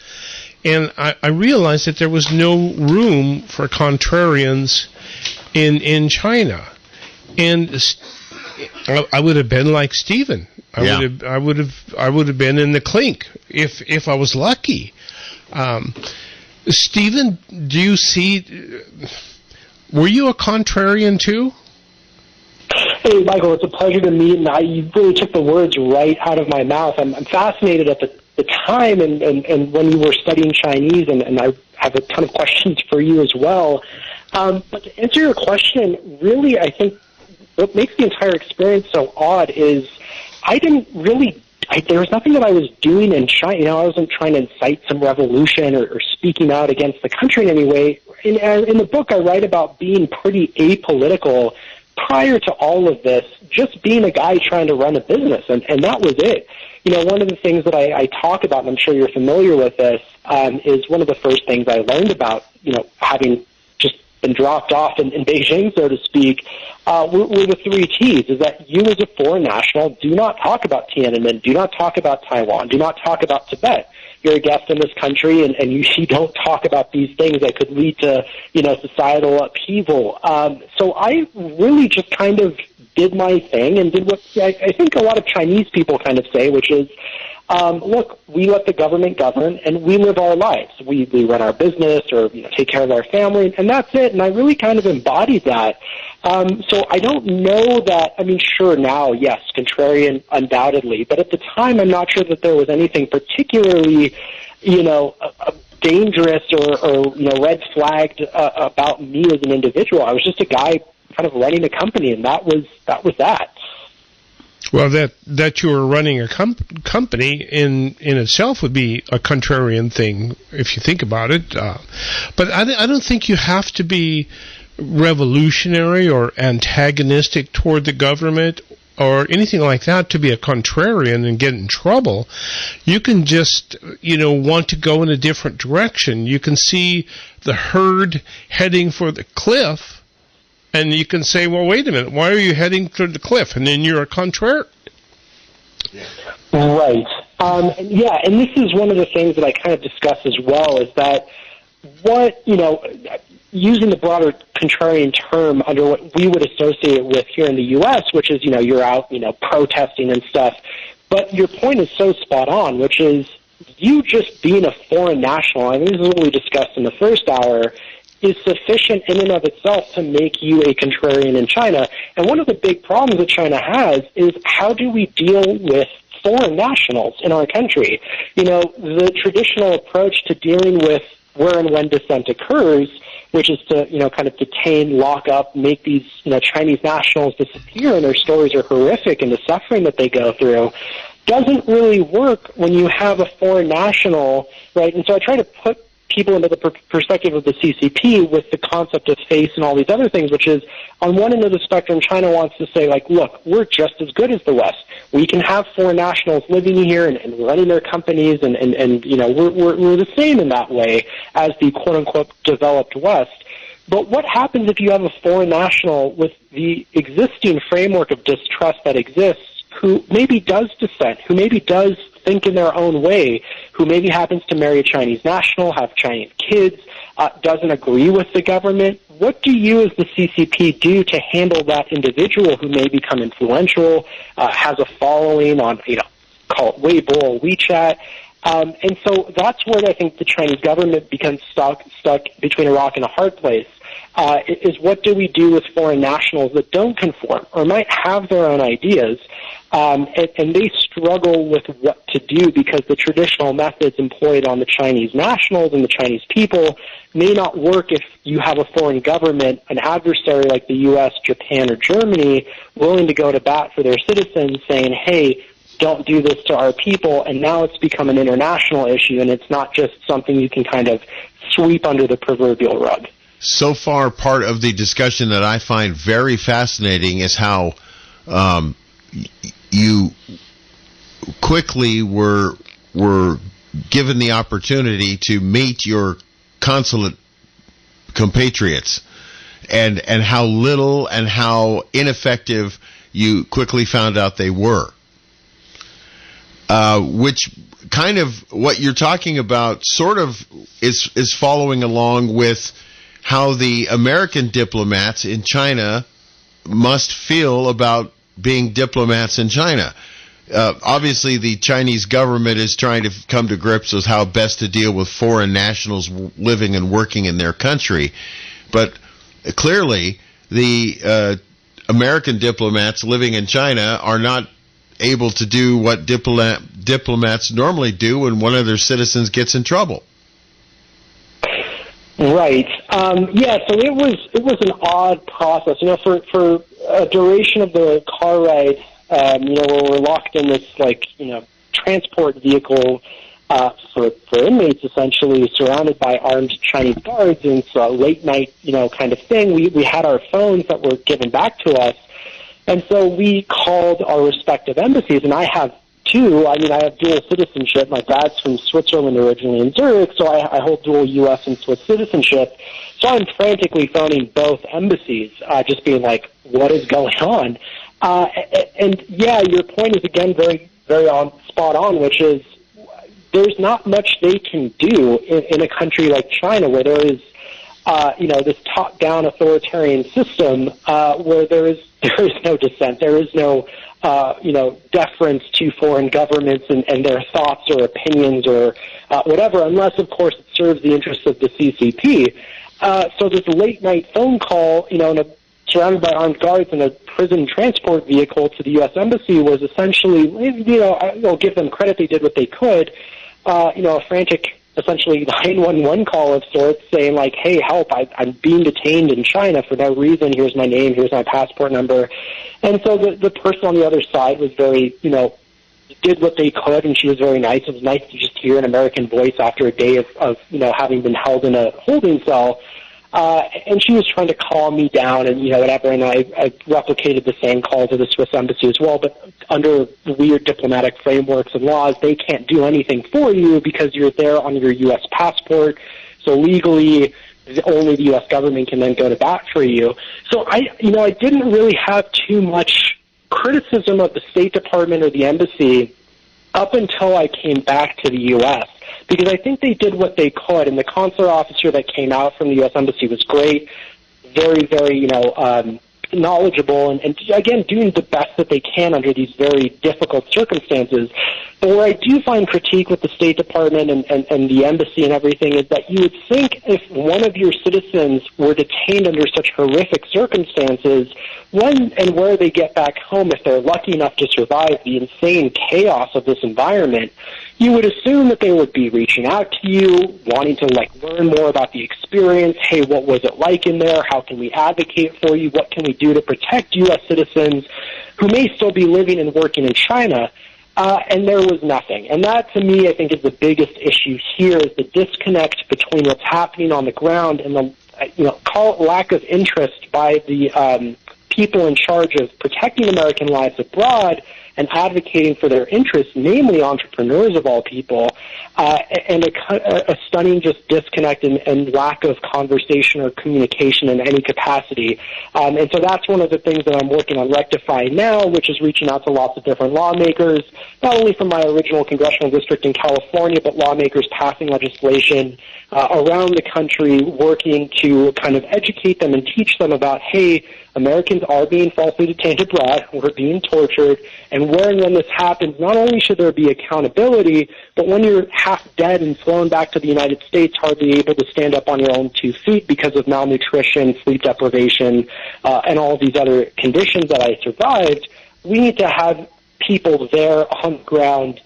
Speaker 10: And I realized that there was no room for contrarians in China. And I would have been like Stephen. I would have been in the clink if I was lucky. Stephen, do you see... Were you a contrarian too?
Speaker 4: Hey, Michael, it's a pleasure to meet, and you really took the words right out of my mouth. I'm fascinated at the time and when you were studying Chinese, and I have a ton of questions for you as well. But to answer your question, really, I think what makes the entire experience so odd is there was nothing that I was doing in China. I wasn't trying to incite some revolution or speaking out against the country in any way. In the book, I write about being pretty apolitical prior to all of this, just being a guy trying to run a business, and that was it. One of the things that I talk about, and I'm sure you're familiar with this, is one of the first things I learned about, having just been dropped off in Beijing, so to speak, were the 3 T's, is that you as a foreign national do not talk about Tiananmen, do not talk about Taiwan, do not talk about Tibet. You're a guest in this country, and you don't talk about these things that could lead to, societal upheaval. So I really just kind of did my thing and did what I think a lot of Chinese people kind of say, which is, look, we let the government govern, and we live our lives. We run our business or take care of our family, and that's it. And I really kind of embodied that. So I don't know that, sure, now, yes, contrarian, undoubtedly. But at the time, I'm not sure that there was anything particularly, dangerous or red flagged about me as an individual. I was just a guy kind of running a company, and that was that.
Speaker 10: Well, that you were running a company in itself would be a contrarian thing if you think about it. But I don't think you have to be revolutionary or antagonistic toward the government or anything like that to be a contrarian and get in trouble. You can just, want to go in a different direction. You can see the herd heading for the cliff, and you can say, well, wait a minute, why are you heading to the cliff? And then you're a contrarian.
Speaker 4: Right. And this is one of the things that I kind of discuss as well, is that using the broader contrarian term under what we would associate it with here in the U.S., which is, you're out, protesting and stuff. But your point is so spot on, which is you just being a foreign national, and this is what we discussed in the first hour, is sufficient in and of itself to make you a contrarian in China. And one of the big problems that China has is how do we deal with foreign nationals in our country? The traditional approach to dealing with where and when dissent occurs, which is to, kind of detain, lock up, make these, Chinese nationals disappear, and their stories are horrific and the suffering that they go through, doesn't really work when you have a foreign national, right? And so I try to put people into the perspective of the CCP with the concept of face and all these other things, which is on one end of the spectrum, China wants to say, like, look, we're just as good as the West. We can have foreign nationals living here and running their companies, and we're the same in that way as the quote-unquote developed West. But what happens if you have a foreign national with the existing framework of distrust that exists, who maybe does dissent, who maybe does think in their own way, who maybe happens to marry a Chinese national, have Chinese kids, doesn't agree with the government? What do you as the CCP do to handle that individual who may become influential, has a following on, call it Weibo or WeChat? And so that's where I think the Chinese government becomes stuck between a rock and a hard place, is what do we do with foreign nationals that don't conform or might have their own ideas, and they struggle with what to do because the traditional methods employed on the Chinese nationals and the Chinese people may not work if you have a foreign government, an adversary like the U.S., Japan, or Germany, willing to go to bat for their citizens, saying, hey, don't do this to our people, and now it's become an international issue, and it's not just something you can kind of sweep under the proverbial rug.
Speaker 1: So far, part of the discussion that I find very fascinating is how you quickly were given the opportunity to meet your consulate compatriots, and how little and how ineffective you quickly found out they were. Which kind of what you're talking about sort of is following along with how the American diplomats in China must feel about being diplomats in China. Obviously, the Chinese government is trying to come to grips with how best to deal with foreign nationals living and working in their country. But clearly, the American diplomats living in China are not able to do what diplomats normally do when one of their citizens gets in trouble.
Speaker 4: Right. Yeah. So it was an odd process. For a duration of the car ride, where we're locked in this transport vehicle for inmates, essentially surrounded by armed Chinese guards, and it's a late night kind of thing. We had our phones that were given back to us. And so we called our respective embassies, and I have two. I have dual citizenship. My dad's from Switzerland originally in Zurich, so I hold dual U.S. and Swiss citizenship. So I'm frantically phoning both embassies, just being like, what is going on? And yeah, your point is, again, very, very spot on, which is there's not much they can do in a country like China where there is this top-down authoritarian system where there is no dissent, there is no deference to foreign governments and their thoughts or opinions or whatever, unless of course it serves the interests of the CCP. So this late-night phone call, surrounded by armed guards in a prison transport vehicle to the U.S. Embassy was essentially, I'll give them credit, they did what they could. A frantic, essentially 911 call of sorts, saying like, hey, help, I'm being detained in China for no reason, here's my name, here's my passport number. And so the person on the other side was very, did what they could, and she was very nice. It was nice to just hear an American voice after a day of having been held in a holding cell. And she was trying to calm me down and, whatever, and I replicated the same call to the Swiss embassy as well, but under weird diplomatic frameworks and laws, they can't do anything for you because you're there on your U.S. passport, so legally, only the U.S. government can then go to bat for you. So I didn't really have too much criticism of the State Department or the embassy up until I came back to the U.S., because I think they did what they could, and the consular officer that came out from the U.S. Embassy was great, very, very, knowledgeable, and again, doing the best that they can under these very difficult circumstances. But where I do find critique with the State Department and the embassy and everything is that you would think if one of your citizens were detained under such horrific circumstances, when and where they get back home, if they're lucky enough to survive the insane chaos of this environment, you would assume that they would be reaching out to you, wanting to learn more about the experience. Hey, what was it like in there? How can we advocate for you? What can we do to protect U.S. citizens who may still be living and working in China? And there was nothing. And that, to me, I think is the biggest issue here, is the disconnect between what's happening on the ground and the, call it lack of interest by the people in charge of protecting American lives abroad and advocating for their interests, namely entrepreneurs of all people, and a stunning just disconnect and lack of conversation or communication in any capacity. And so that's one of the things that I'm working on rectifying now, which is reaching out to lots of different lawmakers, not only from my original congressional district in California, but lawmakers passing legislation around the country, working to kind of educate them and teach them about, hey, Americans are being falsely detained abroad, we're being tortured, and where and when this happens, not only should there be accountability, but when you're half dead and flown back to the United States, hardly able to stand up on your own 2 feet because of malnutrition, sleep deprivation, and all of these other conditions that I survived, we need to have people there on the ground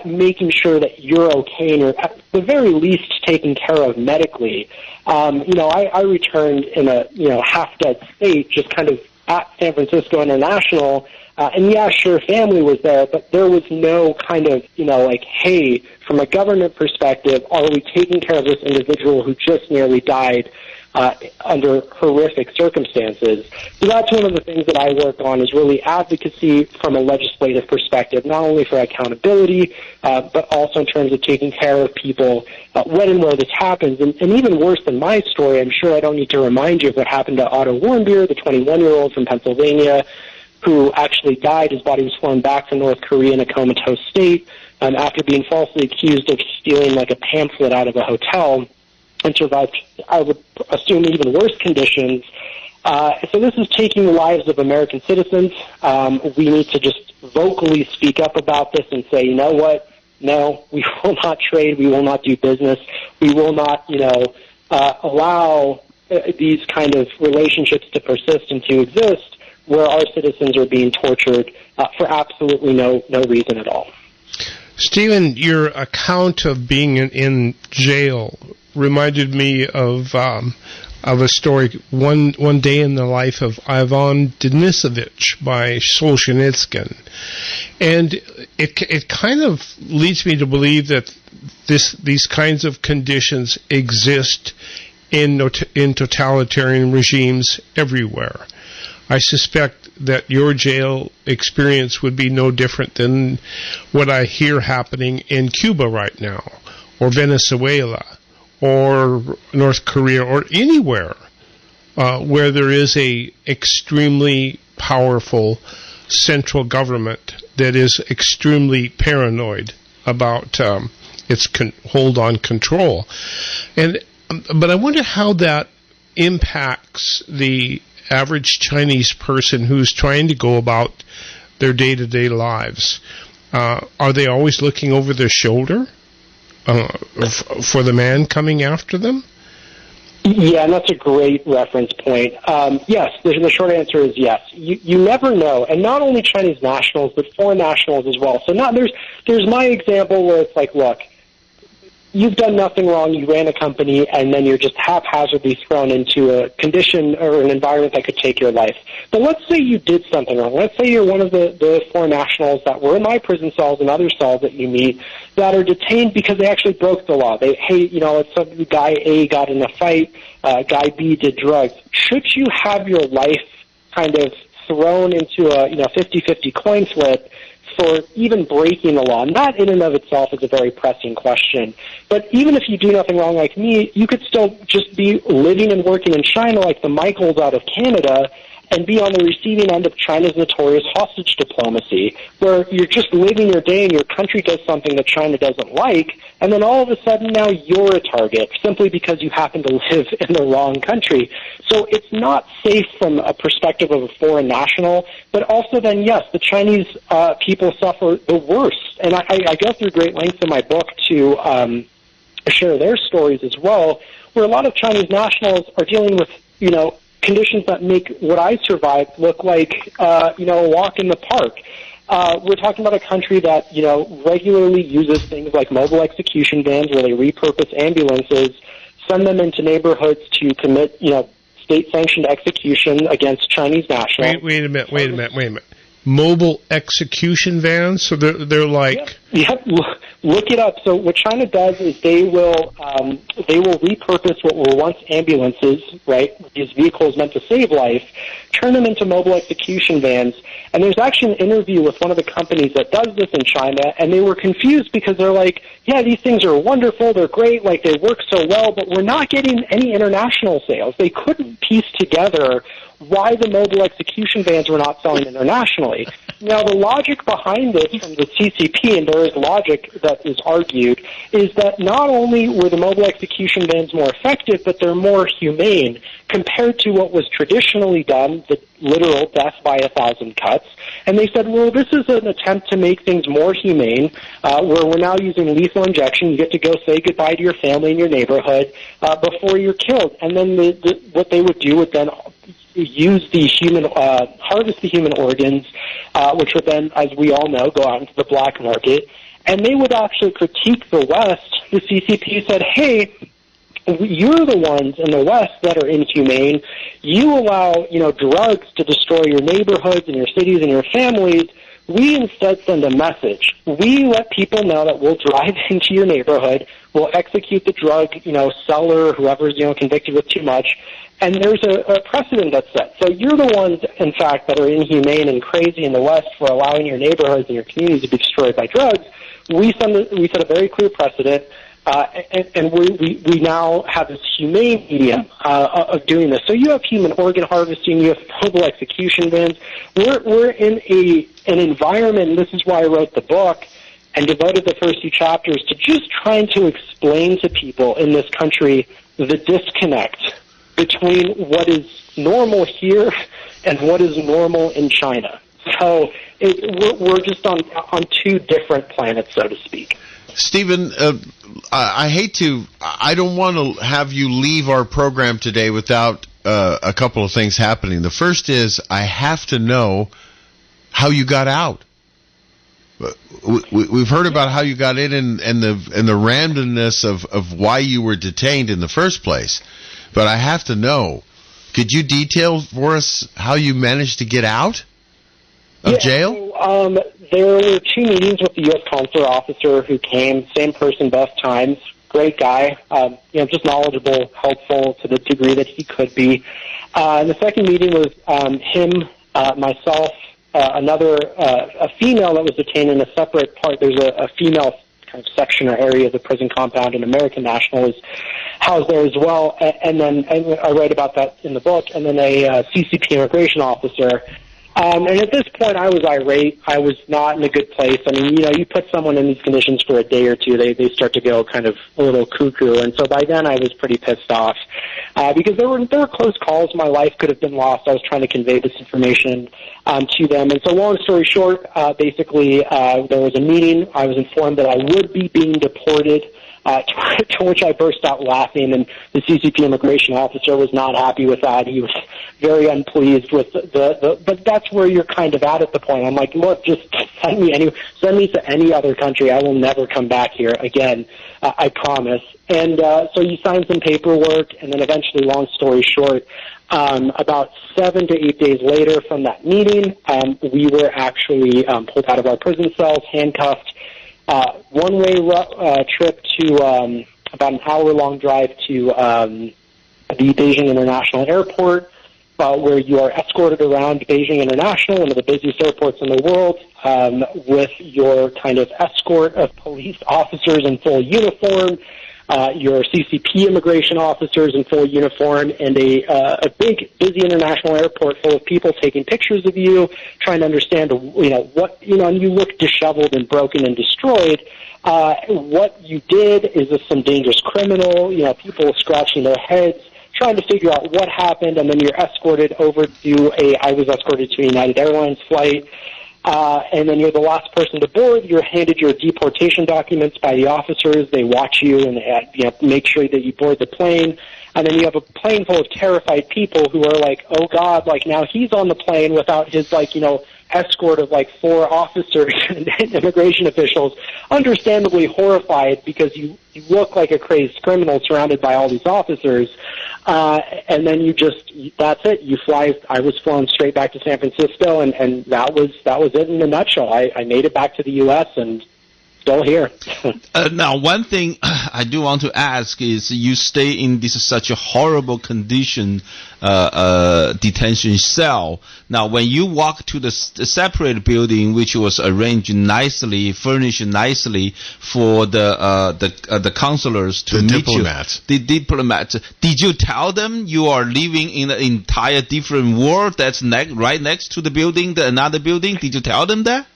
Speaker 4: making sure that you're okay and you're at the very least taken care of medically. I returned in a half-dead state, just kind of at San Francisco International, and yeah, sure, family was there, but there was no kind of, hey, from a government perspective, are we taking care of this individual who just nearly died under horrific circumstances? So that's one of the things that I work on, is really advocacy from a legislative perspective, not only for accountability, but also in terms of taking care of people when and where this happens. And even worse than my story, I'm sure I don't need to remind you of what happened to Otto Warmbier, the 21-year-old from Pennsylvania, who actually died. His body was flown back from North Korea in a comatose state after being falsely accused of stealing a pamphlet out of a hotel, and survived, I would assume, even worse conditions. So this is taking the lives of American citizens. We need to just vocally speak up about this and say, you know what? No, we will not trade. We will not do business. We will not, allow these kind of relationships to persist and to exist where our citizens are being tortured for absolutely no reason at all.
Speaker 10: Stephen, your account of being in jail reminded me of a story, one day in the life of Ivan Denisovich by Solzhenitsyn, and it kind of leads me to believe that these kinds of conditions exist in totalitarian regimes everywhere. I suspect that your jail experience would be no different than what I hear happening in Cuba right now, or Venezuela, or North Korea, or anywhere where there is a extremely powerful central government that is extremely paranoid about its hold on control. But I wonder how that impacts the average Chinese person who's trying to go about their day-to-day lives. Are they always looking over their shoulder for the man coming after them?
Speaker 4: Yeah, and that's a great reference point. Yes, the short answer is yes. You never know, and not only Chinese nationals, but foreign nationals as well. So there's my example where it's like, look, you've done nothing wrong, you ran a company, and then you're just haphazardly thrown into a condition or an environment that could take your life. But let's say you did something wrong. Let's say you're one of the foreign nationals that were in my prison cells and other cells that you meet that are detained because they actually broke the law. It's guy A got in a fight, guy B did drugs. Should you have your life kind of thrown into a 50-50 coin flip for even breaking the law? And that in and of itself is a very pressing question. But even if you do nothing wrong like me, you could still just be living and working in China like the Michaels out of Canada and be on the receiving end of China's notorious hostage diplomacy, where you're just living your day and your country does something that China doesn't like, and then all of a sudden now you're a target simply because you happen to live in the wrong country. So it's not safe from a perspective of a foreign national, but also then, yes, the Chinese people suffer the worst. And I go through great lengths in my book to share their stories as well, where a lot of Chinese nationals are dealing with, conditions that make what I survived look like, a walk in the park. We're talking about a country that, regularly uses things like mobile execution vans where they repurpose ambulances, send them into neighborhoods to commit, state-sanctioned execution against Chinese nationals.
Speaker 10: Wait a minute. Mobile execution vans? So they're like...
Speaker 4: Yep. Look it up. So what China does is they will repurpose what were once ambulances, right, these vehicles meant to save life, turn them into mobile execution vans. And there's actually an interview with one of the companies that does this in China, and they were confused because they're like, yeah, these things are wonderful, they're great, like they work so well, but we're not getting any international sales. They couldn't piece together why the mobile execution vans were not selling internationally. Now, the logic behind this from the CCP, and there is logic that is argued, is that not only were the mobile execution vans more effective, but they're more humane compared to what was traditionally done, the literal death by 1,000 cuts. And they said, well, this is an attempt to make things more humane, where we're now using lethal injection. You get to go say goodbye to your family in your neighborhood before you're killed. And then what they would do would then use the human, harvest the human organs, which would then, as we all know, go out into the black market. And they would actually critique the West. The CCP said, hey, you're the ones in the West that are inhumane. You allow, drugs to destroy your neighborhoods and your cities and your families. We instead send a message. We let people know that we'll drive into your neighborhood, we'll execute the drug, seller, whoever's, convicted with too much, and there's a precedent that's set. So you're the ones, in fact, that are inhumane and crazy in the West for allowing your neighborhoods and your communities to be destroyed by drugs. We set a very clear precedent, and we now have this humane medium of doing this. So you have human organ harvesting, you have mobile execution vans. We're in an environment, and this is why I wrote the book and devoted the first few chapters to just trying to explain to people in this country the disconnect between what is normal here and what is normal in China. So we're just on two different planets, so to speak.
Speaker 1: Stephen, I don't want to have you leave our program today without a couple of things happening. The first is I have to know how you got out. We've heard about how you got in and the randomness of why you were detained in the first place. But I have to know, could you detail for us how you managed to get out of jail?
Speaker 4: So, there were two meetings with the U.S. consular officer who came, same person both times, great guy, just knowledgeable, helpful to the degree that he could be. And the second meeting was him, myself, a female that was detained in a separate part. There's a female kind of section or area of the prison compound, an American national is housed there as well. And then I write about that in the book. And then a CCP immigration officer. And at this point, I was irate. I was not in a good place. I mean, you put someone in these conditions for a day or two, they start to go kind of a little cuckoo. And so by then, I was pretty pissed off because there were close calls. My life could have been lost. I was trying to convey this information to them. And so, long story short, basically, there was a meeting. I was informed that I would be being deported. To which I burst out laughing, and the CCP immigration officer was not happy with that. He was very unpleased with but that's where you're kind of at the point. I'm like, look, just send me to any other country. I will never come back here again. I promise. And so you signed some paperwork, and then eventually, long story short, about 7 to 8 days later from that meeting, we were actually pulled out of our prison cells, handcuffed. One-way trip to about an hour-long drive to the Beijing International Airport, where you are escorted around Beijing International, one of the busiest airports in the world, with your kind of escort of police officers in full uniform. your CCP immigration officers in full uniform, and a big, busy international airport full of people taking pictures of you, trying to understand, and you look disheveled and broken and destroyed. What you did, is this some dangerous criminal? People scratching their heads, trying to figure out what happened, and then you're escorted over to I was escorted to a United Airlines flight, and then you're the last person to board. You're handed your deportation documents by the officers. They watch you and make sure that you board the plane. And then you have a plane full of terrified people who are like, oh, God, now he's on the plane without his, escort of 4 officers and immigration officials, understandably horrified because you look like a crazed criminal surrounded by all these officers. And then that's it. You fly. I was flown straight back to San Francisco, and that was it in a nutshell. I made it back to the U.S. and still here.
Speaker 2: Now, one thing I do want to ask is, you stay in such a horrible condition, detention cell. Now, when you walk to the separate building, which was arranged nicely, furnished nicely for the counselors to meet the diplomats, did you tell them you are living in an entire different world that's right next to the building, another building? Did you tell them that?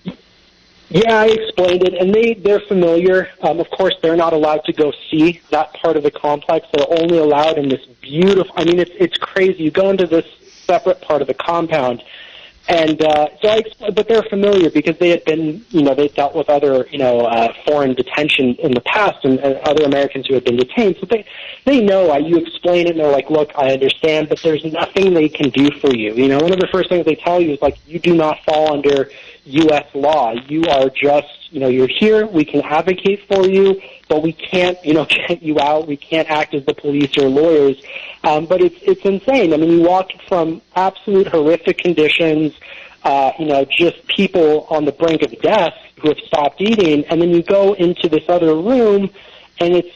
Speaker 4: Yeah, I explained it, and they're familiar. Of course, they're not allowed to go see that part of the complex. They're only allowed in this beautiful, it's crazy. You go into this separate part of the compound, and but they're familiar because they had been, they dealt with other, foreign detention in the past and other Americans who had been detained. So they know. You explain it, and they're like, look, I understand, but there's nothing they can do for you. One of the first things they tell you is, you do not fall under U.S. law. You are just, you're here. We can advocate for you, but we can't, get you out. We can't act as the police or lawyers. But it's insane. You walk from absolute horrific conditions, just people on the brink of death who have stopped eating, and then you go into this other room, and it's,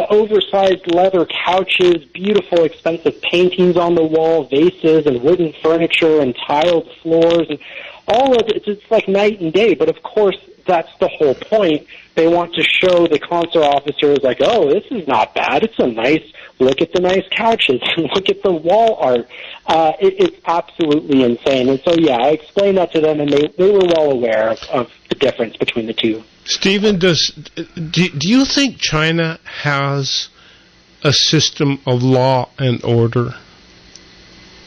Speaker 4: oversized leather couches, beautiful, expensive paintings on the wall, vases and wooden furniture and tiled floors, and all of it. It's like night and day. But of course, that's the whole point. They want to show the consular officers, oh, this is not bad. It's look at the nice couches, look at the wall art. It's absolutely insane. And so, yeah, I explained that to them, and they were well aware of the difference between the two.
Speaker 10: Stephen, do you think China has a system of law and order?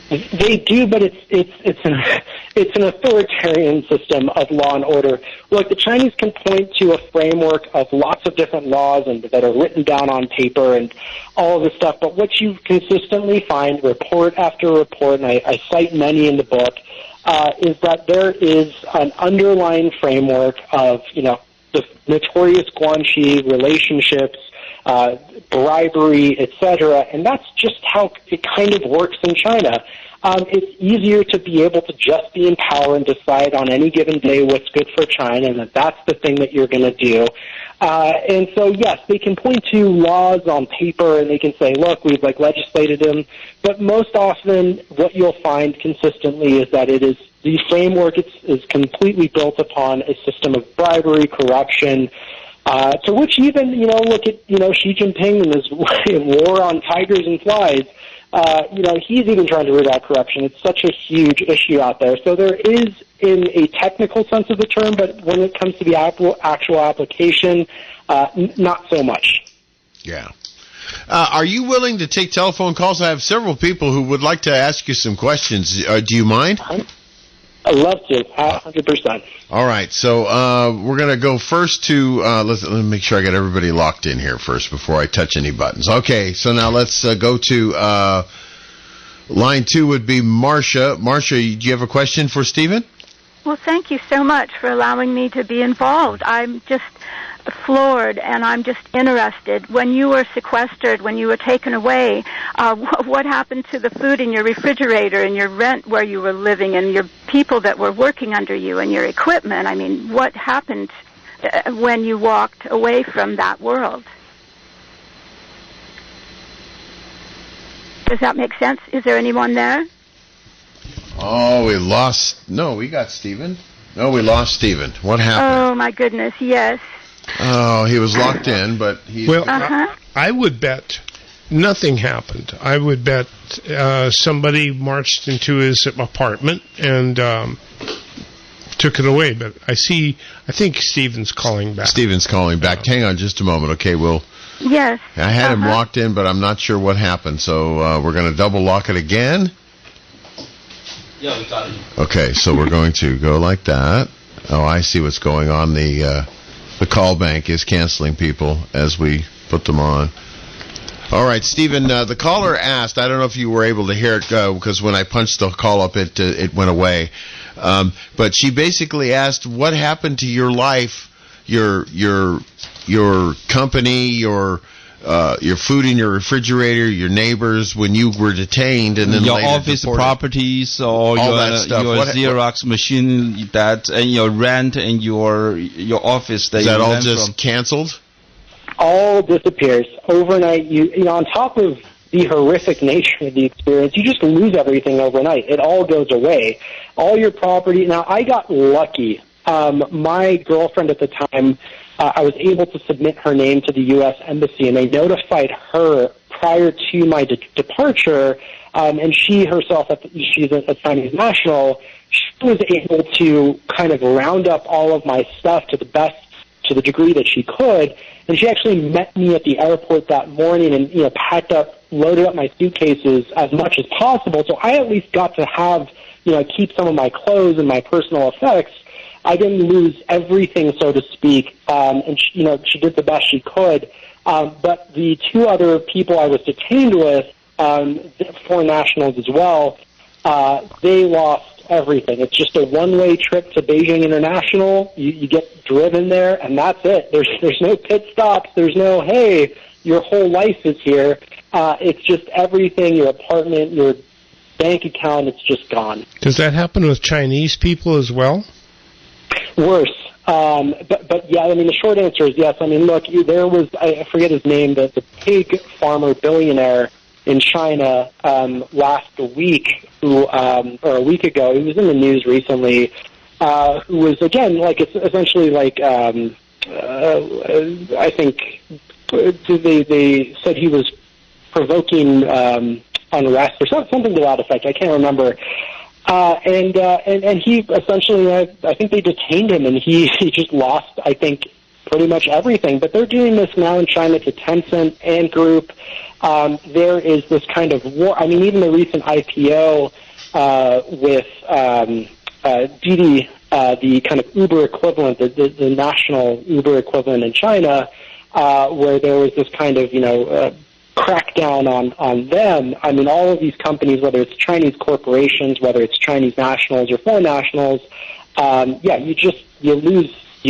Speaker 4: They do, but it's an authoritarian system of law and order. Look, the Chinese can point to a framework of lots of different laws that are written down on paper and all of this stuff, but what you consistently find, report after report, and I cite many in the book, is that there is an underlying framework of, the notorious Guanxi relationships, bribery, etc., and that's just how it kind of works in China. It's easier to be able to just be in power and decide on any given day what's good for China, and that's the thing that you're going to do. And so, yes, they can point to laws on paper, and they can say, look, we've legislated them, but most often what you'll find consistently is that it is the framework is completely built upon a system of bribery, corruption, to which even, look at, Xi Jinping and his war on tigers and flies. He's even trying to root out corruption. It's such a huge issue out there. So there is, in a technical sense of the term, but when it comes to the actual application, not so much.
Speaker 1: Yeah. Are you willing to take telephone calls? I have several people who would like to ask you some questions. Do you mind?
Speaker 4: I'd love to, 100%.
Speaker 1: All right, so we're going to go first to, let me make sure I got everybody locked in here first before I touch any buttons. Okay, so now let's go to line 2 would be Marcia. Marcia, do you have a question for Stephen?
Speaker 11: Well, thank you so much for allowing me to be involved. I'm just floored, and I'm just interested. When you were sequestered, when you were taken away, what happened to the food in your refrigerator and your rent where you were living and your people that were working under you and your equipment? I mean, what happened when you walked away from that world? Does that make sense? Is there anyone there?
Speaker 1: Oh, we got Stephen. No, we lost Stephen. What happened?
Speaker 11: Oh, my goodness, yes.
Speaker 1: Oh, he was locked in, but he...
Speaker 10: Well, I would bet nothing happened. I would bet somebody marched into his apartment and took it away. But I think Stephen's calling back.
Speaker 1: Stephen's calling back. Hang on just a moment, okay?
Speaker 11: Yes.
Speaker 1: I had him locked in, but I'm not sure what happened, so we're going to double lock it again.
Speaker 2: Yeah, we got it.
Speaker 1: Okay, so we're going to go like that. Oh, I see what's going on. The call bank is canceling people as we put them on. All right, Stephen, the caller asked, I don't know if you were able to hear it because when I punched the call up, it went away. But she basically asked, what happened to your life, your company, your food in your refrigerator, your neighbors when you were detained, and then
Speaker 2: your
Speaker 1: later
Speaker 2: office
Speaker 1: deported.
Speaker 2: Properties, or
Speaker 1: all
Speaker 2: your
Speaker 1: that stuff.
Speaker 2: Your Xerox machine, and your rent and your office that
Speaker 1: Is that
Speaker 2: you
Speaker 1: all
Speaker 2: rent
Speaker 1: just
Speaker 2: from.
Speaker 1: canceled?
Speaker 4: All disappears overnight. You know, on top of the horrific nature of the experience, you just lose everything overnight. It all goes away. All your property. Now, I got lucky. My girlfriend at the time, I was able to submit her name to the U.S. Embassy, and they notified her prior to my departure, and she herself, she's a Chinese national, she was able to kind of round up all of my stuff to the degree that she could, and she actually met me at the airport that morning and, loaded up my suitcases as much as possible, so I at least got to have, keep some of my clothes and my personal effects. I didn't lose everything, so to speak, and she did the best she could. But the two other people I was detained with, foreign nationals as well, they lost everything. It's just a one-way trip to Beijing International. You get driven there, and that's it. There's no pit stops. There's no, hey, your whole life is here. It's just everything, your apartment, your bank account, it's just gone.
Speaker 10: Does that happen with Chinese people as well?
Speaker 4: Worse. But yeah, I mean, the short answer is yes. I mean, look, there was, I forget his name, the pig farmer billionaire in China last week, or a week ago, he was in the news recently, who was, again, it's essentially I think they said he was provoking unrest or something to that effect. I can't remember. And he essentially, I think they detained him, and he just lost, I think, pretty much everything. But they're doing this now in China to Tencent and Group. There is this kind of war. I mean, even the recent IPO with Didi, the kind of Uber equivalent, the national Uber equivalent in China, where there was this kind of, crackdown on them. I mean, all of these companies, whether it's Chinese corporations, whether it's Chinese nationals or foreign nationals, you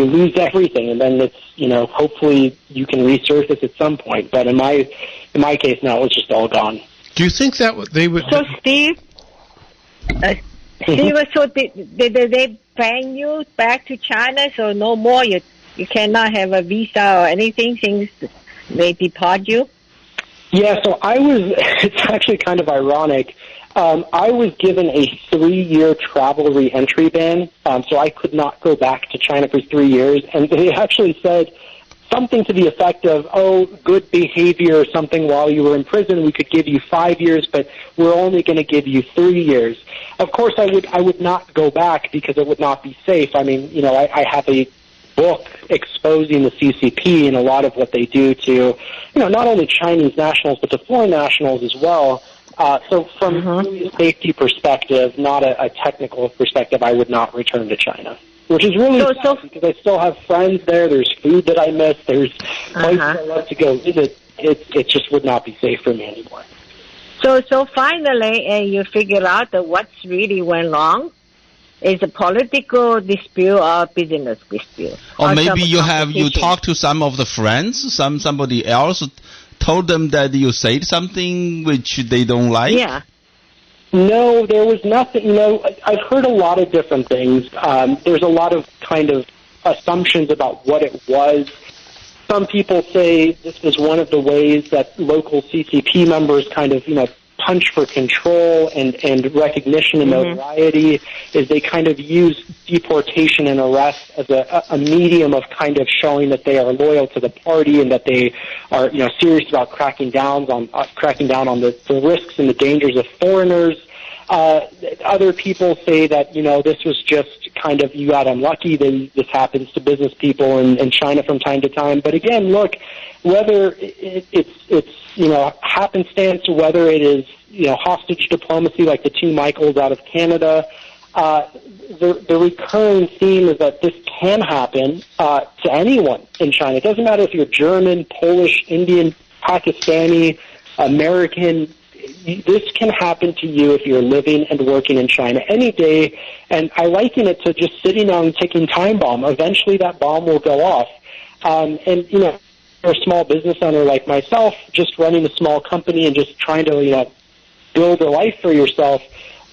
Speaker 4: lose everything, and then it's, hopefully you can resurface at some point. But in my case now, it was just all gone.
Speaker 10: Do you think that they would?
Speaker 3: So Steve, so did they ban you back to China? So no more, you cannot have a visa or anything since they deport you?
Speaker 4: Yeah, so it's actually kind of ironic. I was given a 3-year travel re-entry ban, so I could not go back to China for 3 years. And they actually said something to the effect of, good behavior or something while you were in prison, we could give you 5 years, but we're only going to give you 3 years. Of course, I would not go back because it would not be safe. I mean, I have a book exposing the CCP and a lot of what they do to, not only Chinese nationals, but to foreign nationals as well. So from a safety perspective, not a technical perspective, I would not return to China, which is really sad because I still have friends there. There's food that I miss. There's places I love to go visit. It just would not be safe for me anymore.
Speaker 3: So finally, you figure out that what's really went wrong is a political dispute or business dispute.
Speaker 2: Or maybe you talked to some of the friends, somebody else told them that you said something which they don't like?
Speaker 3: Yeah.
Speaker 4: No, there was nothing. I've heard a lot of different things. There's a lot of kind of assumptions about what it was. Some people say this was one of the ways that local CCP members kind of, punch for control and recognition and notoriety is they kind of use deportation and arrest as a medium of kind of showing that they are loyal to the party and that they are, serious about cracking down on the risks and the dangers of foreigners. Other people say that, this was just kind of, you got unlucky. This happens to business people in China from time to time. But again, look, whether it's happenstance or whether it is, hostage diplomacy like the two Michaels out of Canada, the recurring theme is that this can happen to anyone in China. It doesn't matter if you're German, Polish, Indian, Pakistani, American. This can happen to you if you're living and working in China any day, and I liken it to just sitting on a ticking time bomb. Eventually that bomb will go off. For a small business owner like myself, just running a small company and just trying to, build a life for yourself,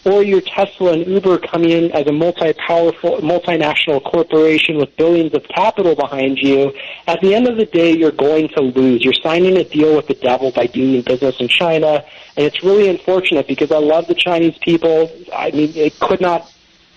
Speaker 4: or your Tesla and Uber coming in as a multinational corporation with billions of capital behind you, at the end of the day, you're going to lose. You're signing a deal with the devil by doing business in China, and it's really unfortunate because I love the Chinese people. I mean, it could not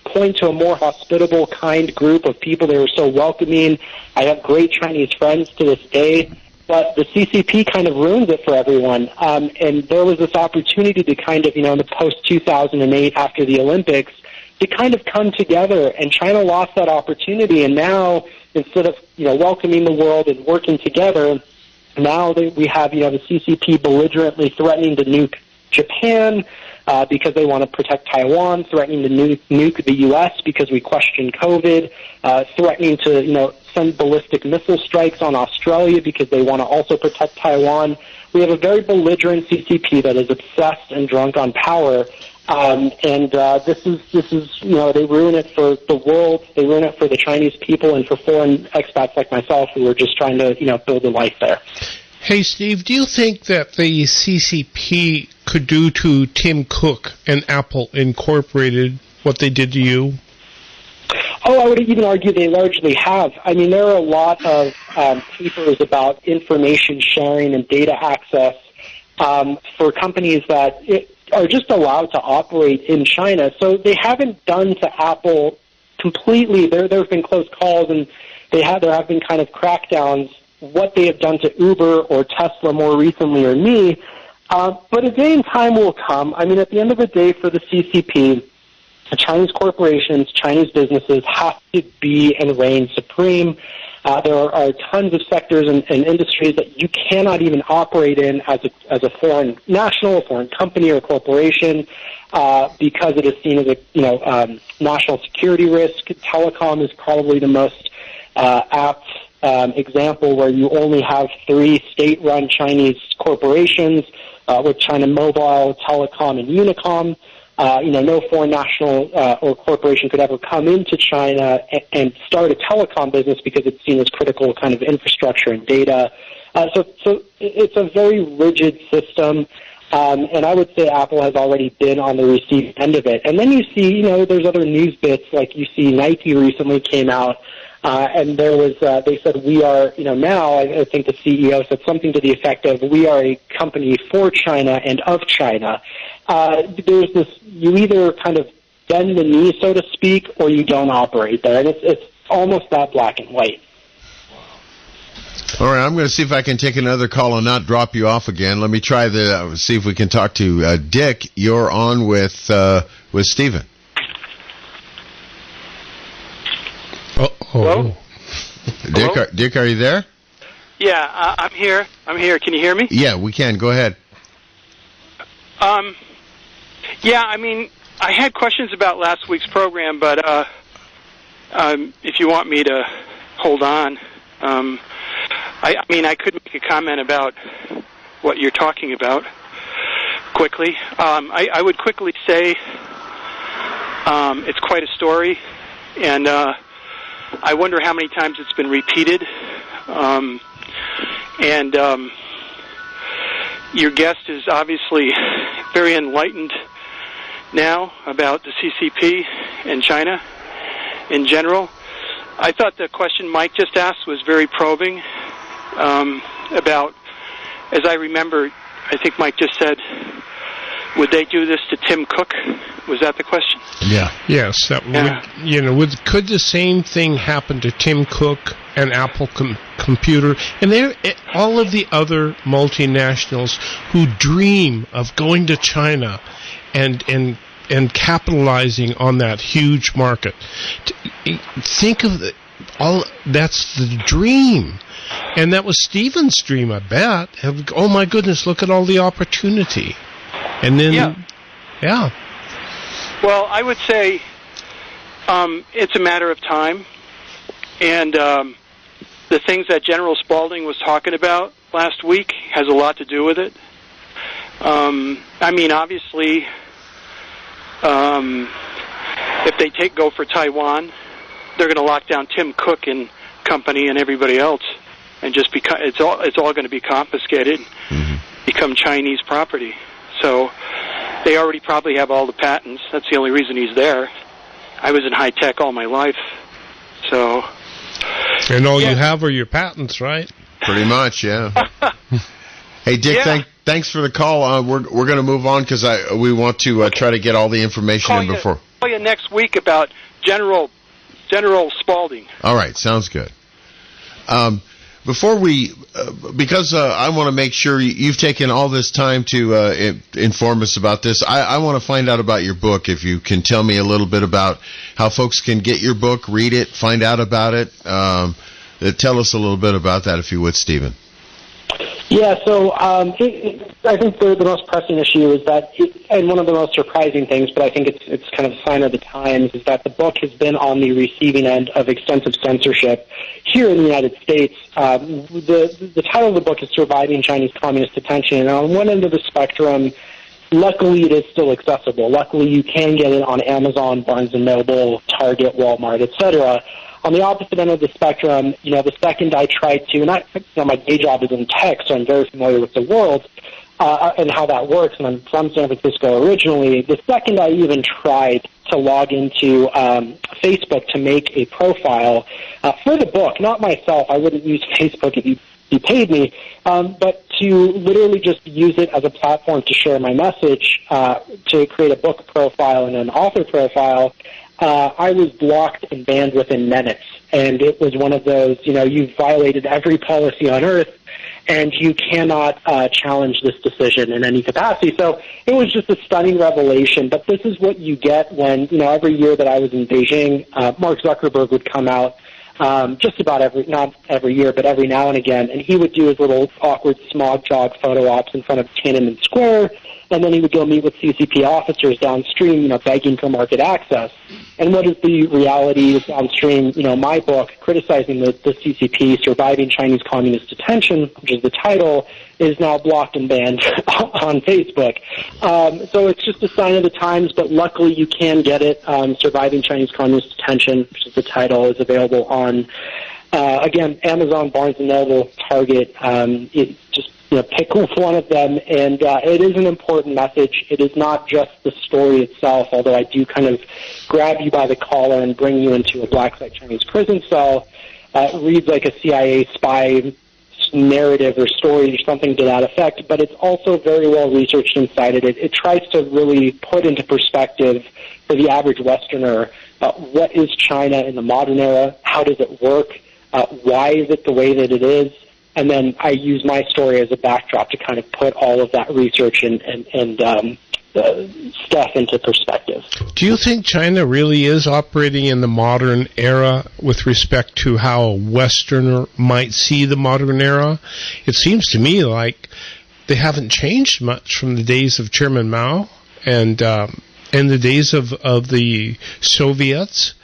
Speaker 4: point to a more hospitable, kind group of people. They were so welcoming. I have great Chinese friends to this day. But the CCP kind of ruins it for everyone. And there was this opportunity to kind of, in the post-2008 after the Olympics, to kind of come together. And China lost that opportunity. And now, instead of, welcoming the world and working together, now we have, the CCP belligerently threatening to nuke Japan because they want to protect Taiwan, threatening to nuke the U.S. because we question COVID, threatening to, send ballistic missile strikes on Australia because they want to also protect Taiwan. We have a very belligerent CCP that is obsessed and drunk on power, this is they ruin it for the world, they ruin it for the Chinese people and for foreign expats like myself who are just trying to build a life there.
Speaker 10: Hey, Steve, do you think that the CCP could do to Tim Cook and Apple Incorporated what they did to you?
Speaker 4: Oh, I would even argue they largely have. I mean, there are a lot of papers about information sharing and data access for companies that are just allowed to operate in China. So they haven't done to Apple completely. There have been close calls, and there have been kind of crackdowns. What they have done to Uber or Tesla more recently, or me. But a day and time will come. I mean, at the end of the day, for the CCP, Chinese corporations, Chinese businesses have to be and reign supreme. There are tons of sectors and industries that you cannot even operate in as a foreign national, a foreign company or corporation because it is seen as a national security risk. Telecom is probably the most apt example where you only have 3 state-run Chinese corporations with China Mobile, Telecom, and Unicom. No foreign national or corporation could ever come into China and start a telecom business because it's seen as critical kind of infrastructure and data. So it's a very rigid system, and I would say Apple has already been on the receiving end of it. And then you see, there's other news bits, like you see Nike recently came out, and there was, they said we are, now I think the CEO said something to the effect of we are a company for China and of China. There's this, you either kind of bend the knee, so to speak, or you don't operate there. And it's almost that black and white.
Speaker 1: All right, I'm going to see if I can take another call and not drop you off again. Let me try see if we can talk to Dick. You're on with Stephen.
Speaker 12: Hello?
Speaker 1: Dick, are you there?
Speaker 12: Yeah, I'm here. Can you hear me?
Speaker 1: Yeah, we can. Go ahead.
Speaker 12: Yeah, I mean, I had questions about last week's program, but if you want me to hold on, I could make a comment about what you're talking about quickly. I would quickly say it's quite a story, and I wonder how many times it's been repeated. Your guest is obviously very enlightened now about the CCP and China in general. I thought the question Mike just asked was very probing about, as I remember, I think Mike just said would they do this to Tim Cook? Was that the question?
Speaker 1: Yeah.
Speaker 10: Yes. Could the same thing happen to Tim Cook and Apple Computer and all of the other multinationals who dream of going to China and capitalizing on that huge market? Think of that's the dream. And that was Stephen's dream, I bet. Oh my goodness, look at all the opportunity. And then, yeah.
Speaker 12: Well, I would say it's a matter of time. And the things that General Spaulding was talking about last week has a lot to do with it. I mean, obviously, if they go for Taiwan, they're going to lock down Tim Cook and company and everybody else, and just it's all going to be confiscated, become Chinese property. So they already probably have all the patents. That's the only reason he's there. I was in high tech all my life, so.
Speaker 10: And all you have are your patents, right?
Speaker 1: Pretty much, yeah. Hey, Dick, thanks for the call. We're going to move on because we want to try to get all the information in before.
Speaker 12: I'll call you next week about General Spaulding.
Speaker 1: All right, sounds good. Before because I want to make sure you've taken all this time to inform us about this, I want to find out about your book. If you can tell me a little bit about how folks can get your book, read it, find out about it. Tell us a little bit about that, if you would, Stephen.
Speaker 4: Yeah, so I think the most pressing issue is that, and one of the most surprising things, but I think it's kind of a sign of the times, is that the book has been on the receiving end of extensive censorship here in the United States. The title of the book is Surviving Chinese Communist Detention, and on one end of the spectrum, luckily it is still accessible. Luckily you can get it on Amazon, Barnes & Noble, Target, Walmart, etc. On the opposite end of the spectrum, the second I tried to, and my day job is in tech, so I'm very familiar with the world and how that works, and I'm from San Francisco originally. The second I even tried to log into Facebook to make a profile for the book, not myself, I wouldn't use Facebook if you paid me, but to literally just use it as a platform to share my message, to create a book profile and an author profile, I was blocked and banned within minutes. And it was one of those, you've violated every policy on earth, and you cannot challenge this decision in any capacity. So it was just a stunning revelation. But this is what you get when, every year that I was in Beijing, Mark Zuckerberg would come out just about not every year, but every now and again, and he would do his little awkward smog jog photo ops in front of Tiananmen Square, and then he would go meet with CCP officers downstream, begging for market access. And what is the reality downstream? My book, criticizing the CCP, Surviving Chinese Communist Detention, which is the title, is now blocked and banned on Facebook. So it's just a sign of the times, but luckily you can get it. Surviving Chinese Communist Detention, which is the title, is available on, again, Amazon, Barnes & Noble, Target. Pick one of them, and it is an important message. It is not just the story itself, although I do kind of grab you by the collar and bring you into a black site Chinese prison cell. It reads like a CIA spy narrative or story or something to that effect, but it's also very well researched and cited. It tries to really put into perspective for the average Westerner what is China in the modern era, how does it work, why is it the way that it is, and then I use my story as a backdrop to kind of put all of that research and stuff into perspective.
Speaker 10: Do you think China really is operating in the modern era with respect to how a Westerner might see the modern era? It seems to me like they haven't changed much from the days of Chairman Mao and the days of the Soviets.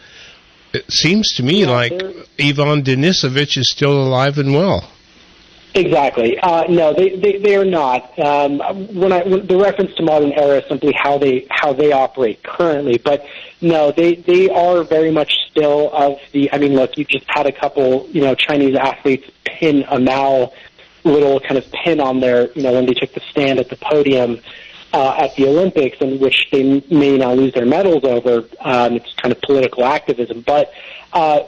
Speaker 10: It seems to me like Ivan Denisovich is still alive and well.
Speaker 4: Exactly. No, they are not. When the reference to modern era is simply how they operate currently, but no, they are very much still of the. I mean, look, you just had a couple, Chinese athletes pin a Mao little kind of pin on their, when they took the stand at the podium at the Olympics, in which they may now lose their medals over. It's kind of political activism, but.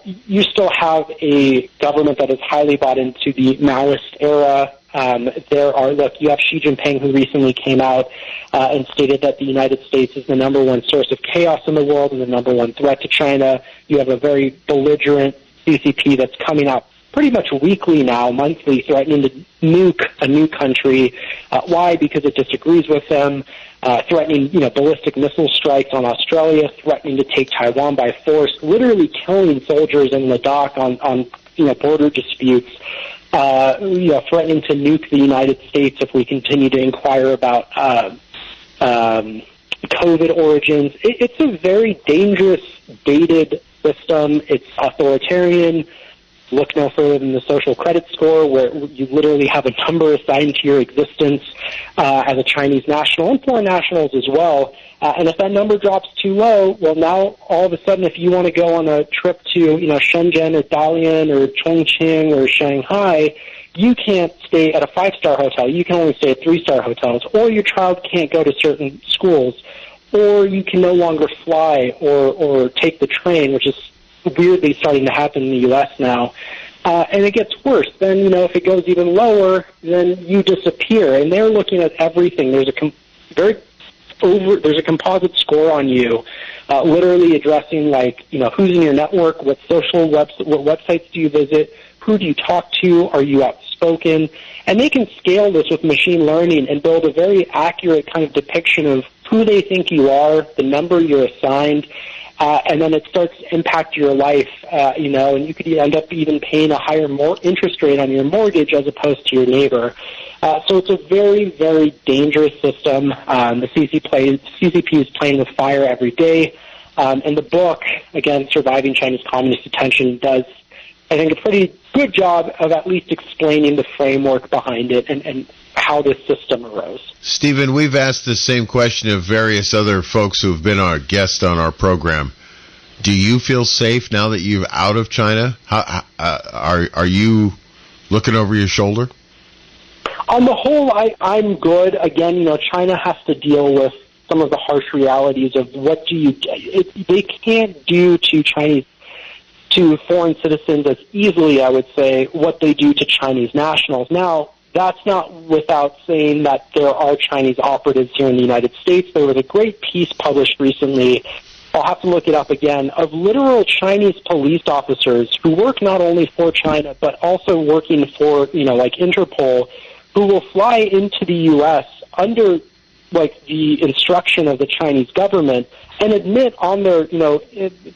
Speaker 4: You still have a government that is highly bought into the Maoist era You have Xi Jinping, who recently came out and stated that the United States is the number one source of chaos in the world and the number one threat to China. You have a very belligerent CCP that's coming out pretty much weekly now, monthly, threatening to nuke a new country. Why? Because it disagrees with them. Threatening, ballistic missile strikes on Australia, threatening to take Taiwan by force, literally killing soldiers in Ladakh on border disputes. Threatening to nuke the United States if we continue to inquire about COVID origins. It's a very dangerous, dated system. It's authoritarian. Look no further than the social credit score, where you literally have a number assigned to your existence as a Chinese national, and foreign nationals as well. And if that number drops too low, well, now all of a sudden, if you want to go on a trip to Shenzhen or Dalian or Chongqing or Shanghai, you can't stay at a 5-star hotel. You can only stay at 3-star hotels, or your child can't go to certain schools, or you can no longer fly or take the train, which is weirdly starting to happen in the U.S. now. And it gets worse. Then, if it goes even lower, then you disappear. And they're looking at everything. There's a composite score on you, literally addressing who's in your network, what websites do you visit, who do you talk to, are you outspoken, and they can scale this with machine learning and build a very accurate kind of depiction of who they think you are, the number you're assigned, and then it starts to impact your life, and you could end up even paying a higher interest rate on your mortgage as opposed to your neighbor. So it's a very, very dangerous system. The CCP is playing with fire every day. And the book, again, Surviving Chinese Communist Detention, does, I think, a pretty good job of at least explaining the framework behind it and how this system arose.
Speaker 1: Stephen, we've asked the same question of various other folks who have been our guests on our program. Do you feel safe now that you're out of China? Are you looking over your shoulder?
Speaker 4: On the whole, I'm good. Again, China has to deal with some of the harsh realities of they can't do to foreign citizens as easily, I would say, what they do to Chinese nationals. Now, that's not without saying that there are Chinese operatives here in the United States. There was a great piece published recently, I'll have to look it up again, of literal Chinese police officers who work not only for China, but also working for, Interpol, who will fly into the U.S. under, the instruction of the Chinese government and admit on their,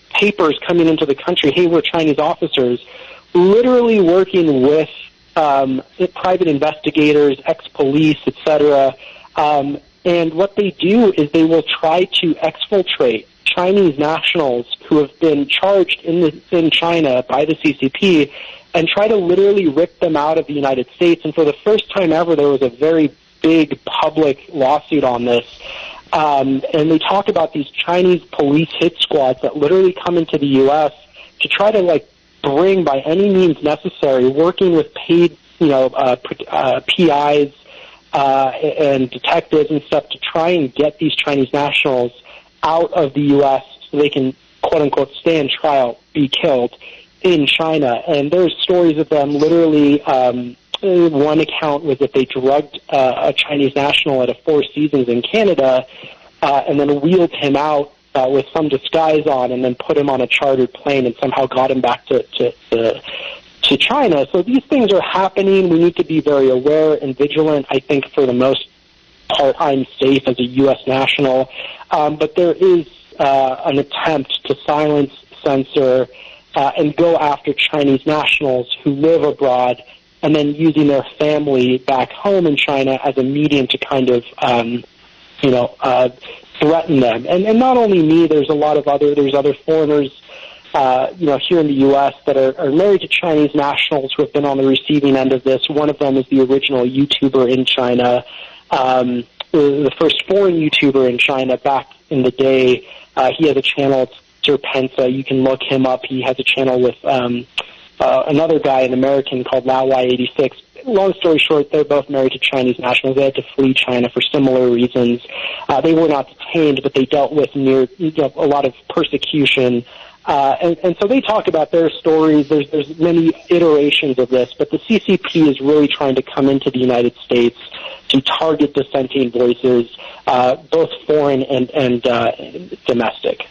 Speaker 4: papers coming into the country, hey, we're Chinese officers, literally working with private investigators, ex-police, etc. And what they do is they will try to exfiltrate Chinese nationals who have been charged in China by the CCP and try to literally rip them out of the United States. And for the first time ever, there was a very big public lawsuit on this. And they talk about these Chinese police hit squads that literally come into the U.S. to try to, bring by any means necessary, working with paid, PIs and detectives and stuff to try and get these Chinese nationals out of the U.S. so they can, quote-unquote, stand trial, be killed in China. And there's stories of them literally, one account was that they drugged a Chinese national at a Four Seasons in Canada and then wheeled him out with some disguise on and then put him on a chartered plane and somehow got him back to China. So these things are happening. We need to be very aware and vigilant. I think for the most part I'm safe as a U.S. national. But there is an attempt to silence, censor, and go after Chinese nationals who live abroad and then using their family back home in China as a medium to kind of, threaten them. And not only me, there's other foreigners, here in the U.S. that are married to Chinese nationals who have been on the receiving end of this. One of them is the original YouTuber in China, the first foreign YouTuber in China back in the day. He has a channel, Serpensa. You can look him up. He has a channel with another guy, an American called LaoY86. long story short, they're both married to Chinese nationals. They had to flee China for similar reasons. They were not detained, but they dealt with a lot of persecution. And so they talk about their stories. There's many iterations of this, but the CCP is really trying to come into the United States to target dissenting voices, both foreign and domestic.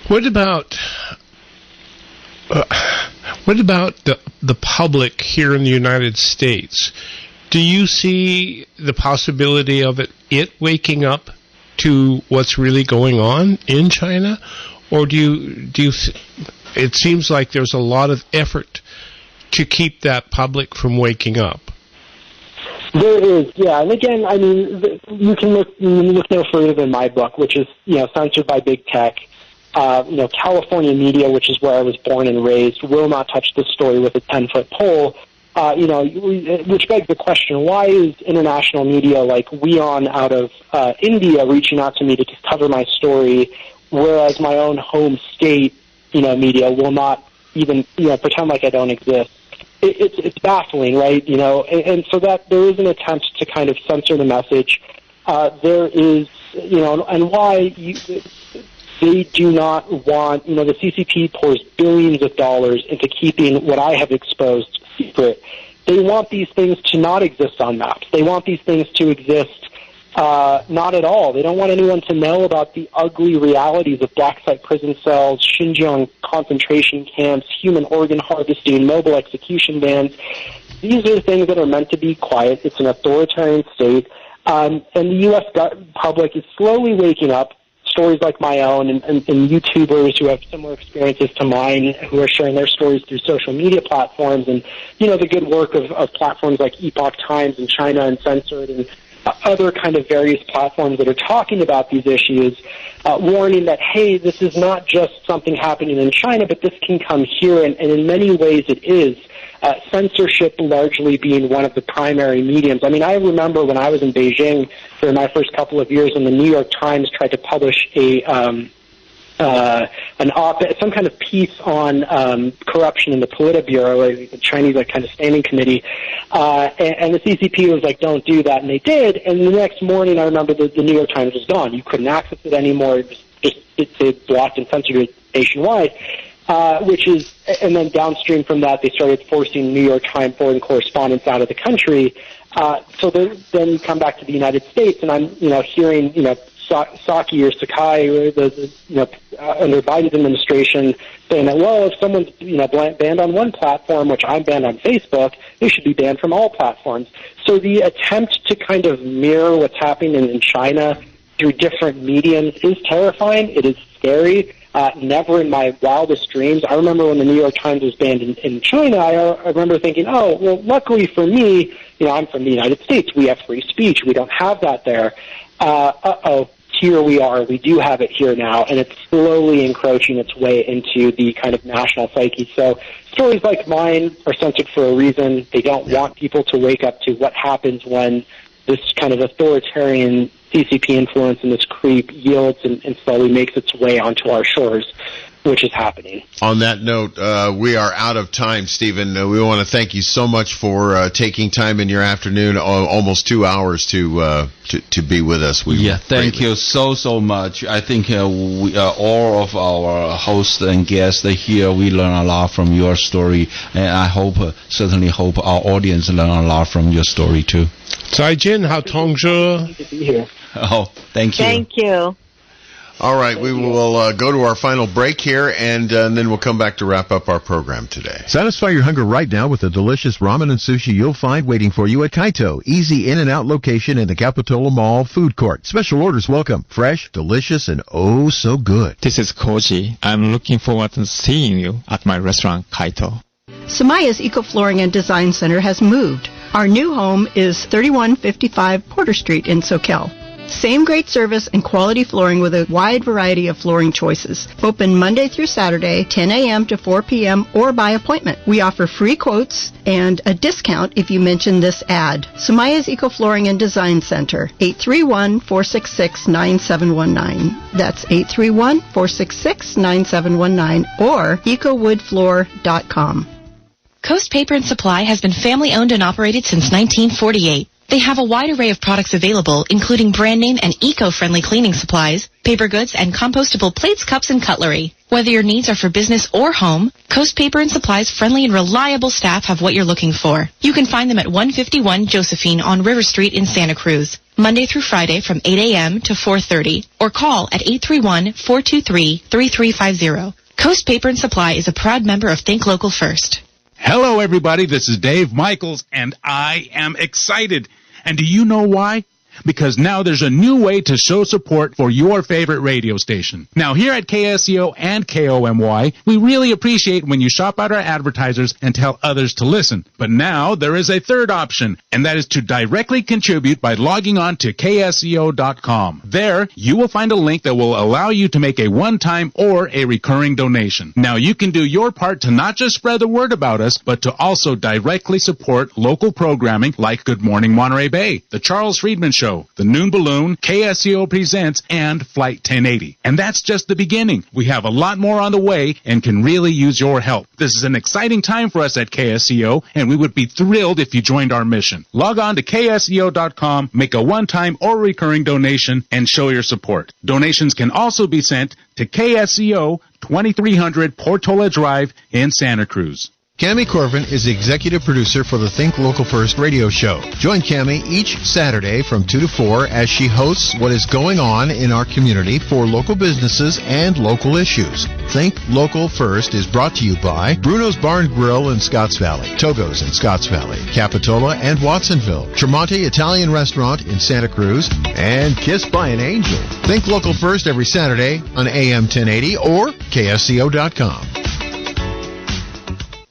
Speaker 10: What about the public here in the United States? Do you see the possibility of it waking up to what's really going on in China? Or do you it seems like there's a lot of effort to keep that public from waking up?
Speaker 4: There is, yeah. And again, I mean, you can look no further than my book, which is, censored by big tech. California media, which is where I was born and raised, will not touch this story with a 10-foot pole. Which begs the question, why is international media like WION out of India reaching out to me to cover my story, whereas my own home state, media will not even, pretend like I don't exist? It's baffling, right? And so that there is an attempt to kind of censor the message. There is, and why they do not want, the CCP pours billions of dollars into keeping what I have exposed secret. They want these things to not exist on maps. They want these things to exist not at all. They don't want anyone to know about the ugly realities of black site prison cells, Xinjiang concentration camps, human organ harvesting, mobile execution vans. These are things that are meant to be quiet. It's an authoritarian state. And the U.S. public is slowly waking up. Stories like my own and YouTubers who have similar experiences to mine, who are sharing their stories through social media platforms, and the good work of platforms like Epoch Times in China and Censored and other kind of various platforms that are talking about these issues, warning that, hey, this is not just something happening in China, but this can come here, and in many ways it is. Censorship largely being one of the primary mediums. I mean, I remember when I was in Beijing for my first couple of years, and the New York Times tried to publish an op-ed, some kind of piece on corruption in the Politburo, the Chinese kind of standing committee, and the CCP was like, don't do that, and they did. And the next morning, I remember the New York Times was gone. You couldn't access it anymore. They blocked and censored it nationwide. And then downstream from that, they started forcing New York Times foreign correspondents out of the country. So then you come back to the United States, and I'm, hearing, Psaki or Sakai, under Biden's administration, saying that, well, if someone's, banned on one platform, which I'm banned on Facebook, they should be banned from all platforms. So the attempt to kind of mirror what's happening in China through different mediums is terrifying. It is scary. Never in my wildest dreams. I remember when the New York Times was banned in China, I remember thinking, oh, well, luckily for me, I'm from the United States. We have free speech. We don't have that there. Here we are. We do have it here now, and it's slowly encroaching its way into the kind of national psyche. So stories like mine are censored for a reason. They don't want people to wake up to what happens when this kind of authoritarian CCP influence and this creep yields and slowly makes its way onto our shores, which is happening.
Speaker 1: On that note, we are out of time, Stephen. We want to thank you so much for taking time in your afternoon, almost 2 hours, to be with us.
Speaker 2: Thank you so much. I think we all of our hosts and guests here, we learn a lot from your story, and I certainly hope our audience learn a lot from your story too.
Speaker 10: 再见，好同志。
Speaker 4: Good to be here.
Speaker 2: Oh, thank you.
Speaker 3: Thank you.
Speaker 1: All right, we will go to our final break here, and then we'll come back to wrap up our program today.
Speaker 5: Satisfy your hunger right now with the delicious ramen and sushi you'll find waiting for you at Kaito. Easy in and out location in the Capitola Mall food court. Special orders welcome. Fresh, delicious, and oh so good.
Speaker 13: This is Koji. I'm looking forward to seeing you at my restaurant, Kaito.
Speaker 6: Samaya's Eco Flooring and Design Center has moved. Our new home is 3155 Porter Street in Soquel. Same great service and quality flooring with a wide variety of flooring choices. Open Monday through Saturday, 10 a.m. to 4 p.m. or by appointment. We offer free quotes and a discount if you mention this ad. Samaya's Eco Flooring and Design Center, 831-466-9719. That's 831-466-9719 or ecowoodfloor.com.
Speaker 14: Coast Paper and Supply has been family-owned and operated since 1948. They have a wide array of products available, including brand name and eco-friendly cleaning supplies, paper goods, and compostable plates, cups, and cutlery. Whether your needs are for business or home, Coast Paper and Supply's friendly and reliable staff have what you're looking for. You can find them at 151 Josephine on River Street in Santa Cruz, Monday through Friday from 8 a.m. to 4:30, or call at 831-423-3350. Coast Paper and Supply is a proud member of Think Local First.
Speaker 15: Hello, everybody. This is Dave Michaels, and I am excited. And do you know why? Because now there's a new way to show support for your favorite radio station. Now, here at KSCO and KOMY, we really appreciate when you shop out our advertisers and tell others to listen. But now there is a third option, and that is to directly contribute by logging on to KSCO.com. There, you will find a link that will allow you to make a one-time or a recurring donation. Now, you can do your part to not just spread the word about us, but to also directly support local programming like Good Morning Monterey Bay, The Charles Friedman Show, The Noon Balloon, KSCO Presents, and Flight 1080. And that's just the beginning. We have a lot more on the way and can really use your help. This is an exciting time for us at KSCO, and we would be thrilled if you joined our mission. Log on to KSCO.com, make a one-time or recurring donation, and show your support. Donations can also be sent to KSCO 2300 Portola Drive in Santa Cruz.
Speaker 5: Cammie Corvin is the executive producer for the Think Local First radio show. Join Cammie each Saturday from 2 to 4 as she hosts what is going on in our community for local businesses and local issues. Think Local First is brought to you by Bruno's Barn Grill in Scotts Valley, Togo's in Scotts Valley, Capitola and Watsonville, Tremonti Italian Restaurant in Santa Cruz, and Kissed by an Angel. Think Local First every Saturday on AM 1080 or KSCO.com.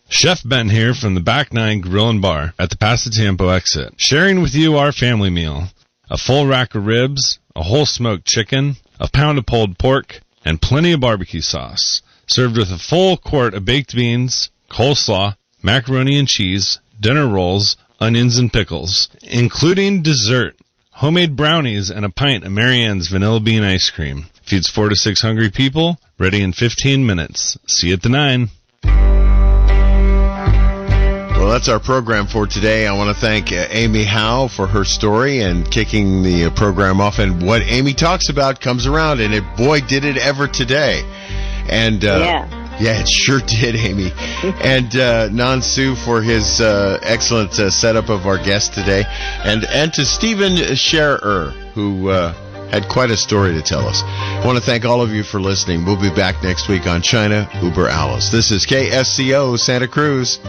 Speaker 16: Chef Ben here from the Back Nine Grill and Bar at the Pasatiempo exit, sharing with you our family meal. A full rack of ribs, a whole smoked chicken, a pound of pulled pork, and plenty of barbecue sauce, served with a full quart of baked beans, coleslaw, macaroni and cheese, dinner rolls, onions and pickles, including dessert, homemade brownies, and a pint of Marianne's vanilla bean ice cream. Feeds 4 to 6 hungry people, ready in 15 minutes. See you at the 9.
Speaker 1: Well, that's our program for today. I want to thank Amy Howe for her story and kicking the program off. And what Amy talks about comes around, and boy, did it ever today. And yeah, it sure did, Amy. And Nan-Su for his excellent setup of our guest today. And to Stephen Schaerer, who had quite a story to tell us. I want to thank all of you for listening. We'll be back next week on China Uber Alice. This is KSCO Santa Cruz.